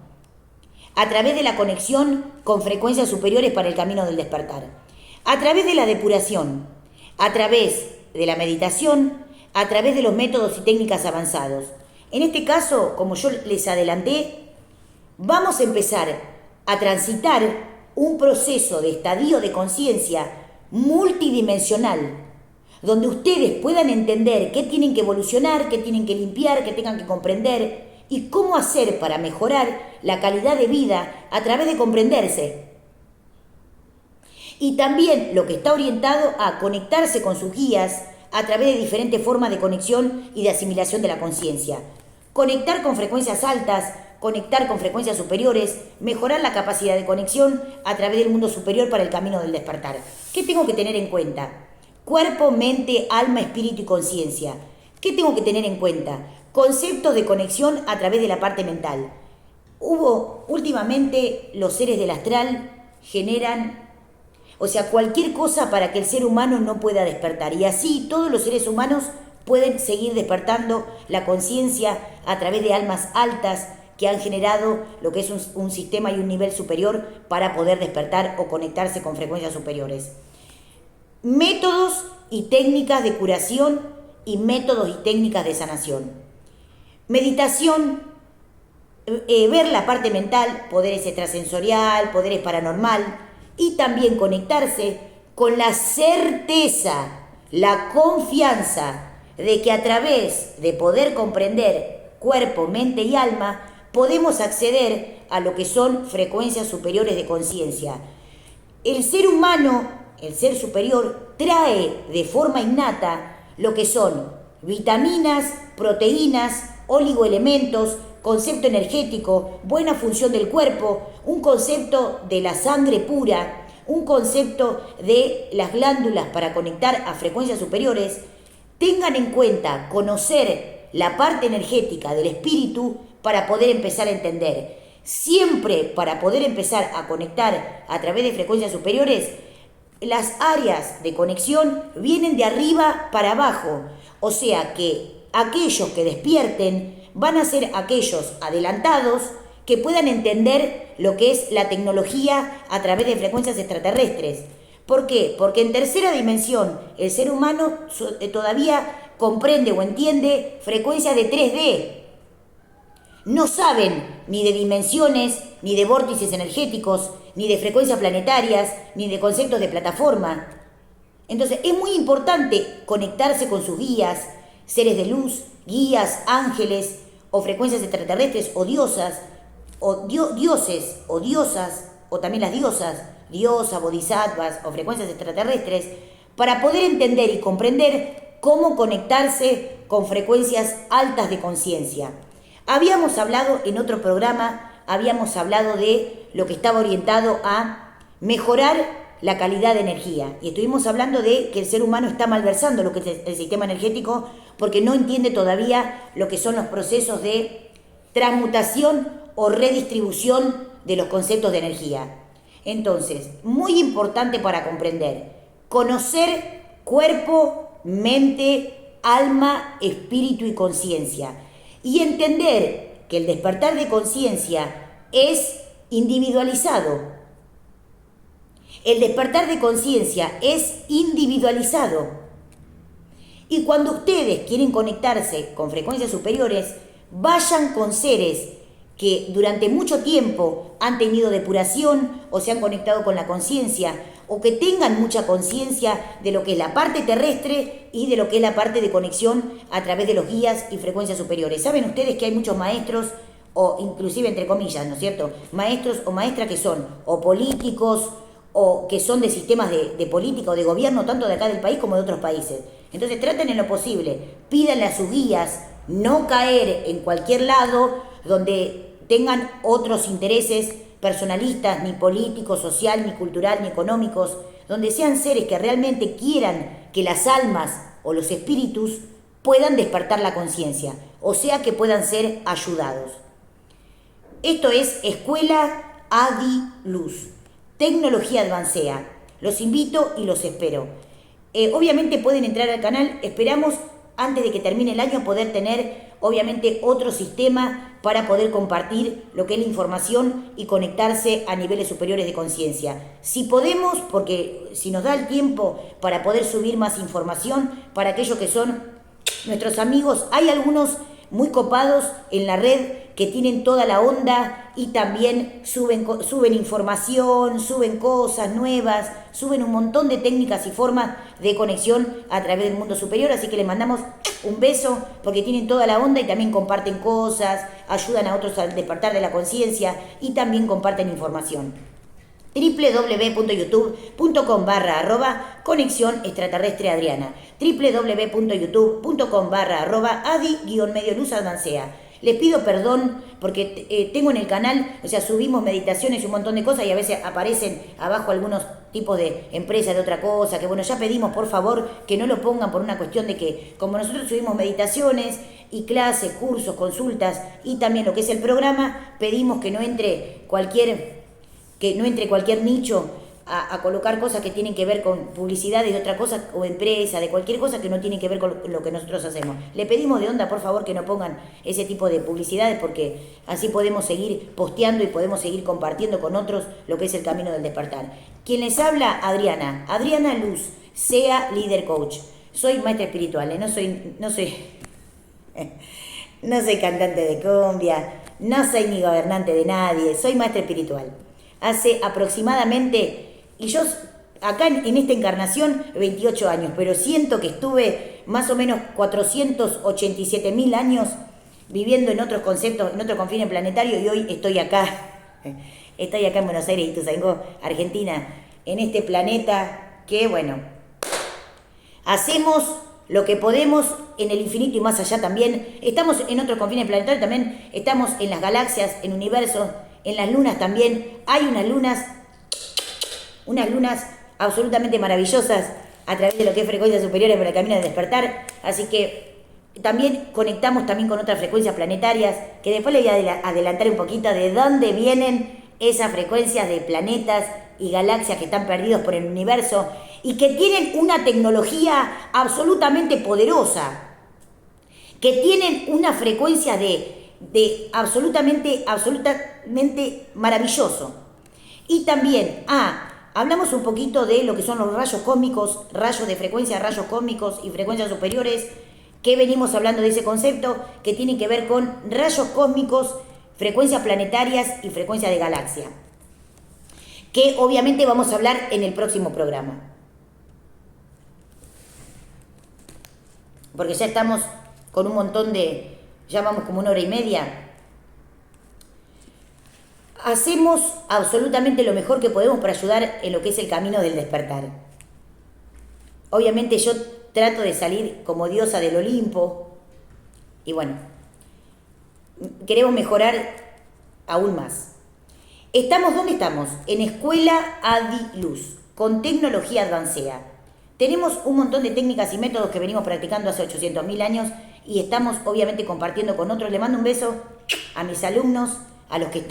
a través de la conexión con frecuencias superiores para el camino del despertar. A través de la depuración, a través de la meditación, a través de los métodos y técnicas avanzados. En este caso, como yo les adelanté, vamos a empezar a transitar un proceso de estadio de conciencia multidimensional, donde ustedes puedan entender qué tienen que evolucionar, qué tienen que limpiar, qué tengan que comprender y cómo hacer para mejorar la calidad de vida a través de comprenderse. Y también lo que está orientado a conectarse con sus guías a través de diferentes formas de conexión y de asimilación de la conciencia. Conectar con frecuencias altas, conectar con frecuencias superiores, mejorar la capacidad de conexión a través del mundo superior para el camino del despertar. ¿Qué tengo que tener en cuenta? Cuerpo, mente, alma, espíritu y conciencia. ¿Qué tengo que tener en cuenta? Conceptos de conexión a través de la parte mental. Últimamente los seres del astral generan, cualquier cosa para que el ser humano no pueda despertar. Y así todos los seres humanos pueden seguir despertando la conciencia a través de almas altas que han generado lo que es un sistema y un nivel superior para poder despertar o conectarse con frecuencias superiores. Métodos y técnicas de curación y métodos y técnicas de sanación. Meditación, ver la parte mental, poderes extrasensorial, poderes paranormal, y también conectarse con la certeza, la confianza de que a través de poder comprender cuerpo, mente y alma, podemos acceder a lo que son frecuencias superiores de conciencia. El ser humano, el ser superior, trae de forma innata lo que son vitaminas, proteínas, oligoelementos, concepto energético, buena función del cuerpo, un concepto de la sangre pura, un concepto de las glándulas para conectar a frecuencias superiores. Tengan en cuenta conocer la parte energética del espíritu para poder empezar a entender. Siempre para poder empezar a conectar a través de frecuencias superiores, las áreas de conexión vienen de arriba para abajo. O sea que aquellos que despierten van a ser aquellos adelantados que puedan entender lo que es la tecnología a través de frecuencias extraterrestres. ¿Por qué? Porque en tercera dimensión el ser humano todavía comprende o entiende frecuencias de 3D. No saben ni de dimensiones, ni de vórtices energéticos, ni de frecuencias planetarias, ni de conceptos de plataforma. Entonces es muy importante conectarse con sus guías, seres de luz, guías, ángeles, o frecuencias extraterrestres, o diosas, o dioses, o diosas, o también las diosas, bodhisattvas, o frecuencias extraterrestres, para poder entender y comprender cómo conectarse con frecuencias altas de conciencia. Habíamos hablado en otro programa, habíamos hablado de lo que estaba orientado a mejorar la calidad de energía. Y estuvimos hablando de que el ser humano está malversando lo que es el sistema energético porque no entiende todavía lo que son los procesos de transmutación o redistribución de los conceptos de energía. Entonces, muy importante para comprender, conocer cuerpo, mente, alma, espíritu y conciencia. Y entender que el despertar de conciencia es individualizado. El despertar de conciencia es individualizado. Y cuando ustedes quieren conectarse con frecuencias superiores, vayan con seres que durante mucho tiempo han tenido depuración o se han conectado con la conciencia, o que tengan mucha conciencia de lo que es la parte terrestre y de lo que es la parte de conexión a través de los guías y frecuencias superiores. Saben ustedes que hay muchos maestros, o inclusive entre comillas, ¿no es cierto?, maestros o maestras que son o políticos o que son de sistemas de política o de gobierno, tanto de acá del país como de otros países. Entonces traten en lo posible, pídanle a sus guías no caer en cualquier lado donde tengan otros intereses personalistas, ni políticos, social, ni cultural, ni económicos, donde sean seres que realmente quieran que las almas o los espíritus puedan despertar la conciencia, o sea que puedan ser ayudados. Esto es Escuela Adi Luz, Tecnología Advancea. Los invito y los espero. Obviamente pueden entrar al canal, esperamos antes de que termine el año poder tener obviamente otro sistema para poder compartir lo que es la información y conectarse a niveles superiores de conciencia. Si podemos, porque si nos da el tiempo para poder subir más información para aquellos que son nuestros amigos, hay algunos muy copados en la red que tienen toda la onda y también suben información, suben cosas nuevas, suben un montón de técnicas y formas de conexión a través del mundo superior, así que les mandamos un beso porque tienen toda la onda y también comparten cosas, ayudan a otros al despertar de la conciencia y también comparten información. www.youtube.com/conexión extraterrestre Adriana, www.youtube.com/adi-medio luz advancea. Les pido perdón porque tengo en el canal, o sea, subimos meditaciones y un montón de cosas y a veces aparecen abajo algunos tipos de empresas de otra cosa, que bueno, ya pedimos por favor que no lo pongan por una cuestión de que como nosotros subimos meditaciones y clases, cursos, consultas y también lo que es el programa, pedimos que no entre cualquier nicho a colocar cosas que tienen que ver con publicidades de otra cosa o empresa, de cualquier cosa que no tiene que ver con lo que nosotros hacemos. Le pedimos de onda, por favor, que no pongan ese tipo de publicidades porque así podemos seguir posteando y podemos seguir compartiendo con otros lo que es el camino del despertar. Quien les habla, Adriana Luz, sea líder coach. Soy maestra espiritual, no soy cantante de cumbia, no soy ni gobernante de nadie, soy maestra espiritual. Hace aproximadamente, y yo acá en esta encarnación 28 años, pero siento que estuve más o menos 487.000 años viviendo en otros conceptos, en otro confine planetario y hoy estoy acá en Buenos Aires, Ituzaingó, Argentina, en este planeta que bueno, hacemos lo que podemos en el infinito y más allá también, estamos en otro confine planetario también, estamos en las galaxias, en universos, en las lunas también, hay unas lunas absolutamente maravillosas a través de lo que es frecuencias superiores por el camino de despertar, así que también conectamos también con otras frecuencias planetarias, que después les voy a adelantar un poquito de dónde vienen esas frecuencias de planetas y galaxias que están perdidos por el universo y que tienen una tecnología absolutamente poderosa, que tienen una frecuencia de absolutamente maravilloso. Y también, hablamos un poquito de lo que son los rayos cósmicos, rayos de frecuencia, rayos cósmicos y frecuencias superiores, que venimos hablando de ese concepto que tiene que ver con rayos cósmicos, frecuencias planetarias y frecuencias de galaxia, que obviamente vamos a hablar en el próximo programa. porque ya estamos con un montón de, ya vamos como 1 hora y media. Hacemos absolutamente lo mejor que podemos para ayudar en lo que es el camino del despertar. Obviamente yo trato de salir como diosa del Olimpo y bueno, queremos mejorar aún más. ¿Dónde estamos? En Escuela Adi Luz, con tecnología advanceda. Tenemos un montón de técnicas y métodos que venimos practicando hace 800.000 años y estamos obviamente compartiendo con otros. Le mando un beso a mis alumnos, a los que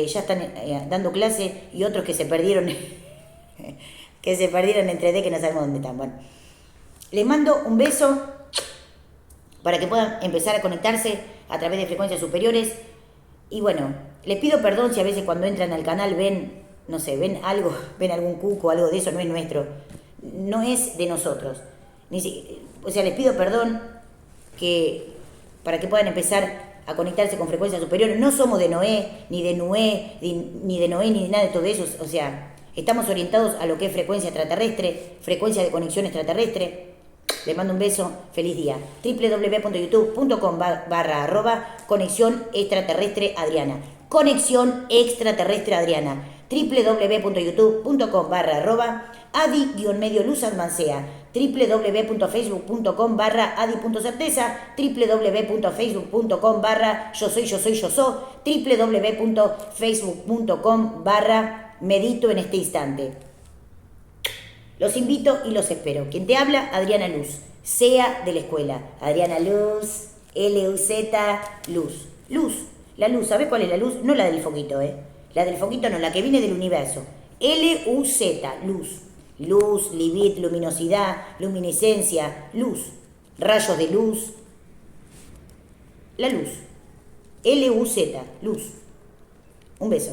ya están dando clase y otros que se perdieron, que se perdieron en 3D, que no sabemos dónde están. Bueno, les mando un beso para que puedan empezar a conectarse a través de frecuencias superiores. Y bueno, les pido perdón si a veces cuando entran al canal ven, no sé, ven algo, ven algún cuco, algo de eso, no es nuestro, no es de nosotros. O sea, les pido perdón para que puedan empezar a conectarse con frecuencias superiores. No somos de Noé, ni de Noé, ni de Noé, ni de nada de todo eso. O sea, estamos orientados a lo que es frecuencia extraterrestre, frecuencia de conexión extraterrestre. Les mando un beso, feliz día. www.youtube.com/conexión extraterrestre Adriana. Conexión extraterrestre Adriana. www.youtube.com/adi-luz advancea. www.facebook.com/adi.certeza. www.facebook.com/yo soy, www.facebook.com/medito en este instante. Los invito y los espero. Quien te habla, Adriana Luz. Sea de la escuela. Adriana Luz, L-U-Z, Luz. Luz. La luz, ¿sabes cuál es la luz? No la del foquito, La del foquito no, la que viene del universo. L-U-Z, luz. Luz, libit, luminosidad, luminiscencia, luz. Rayos de luz. La luz. L-U-Z, luz. Un beso.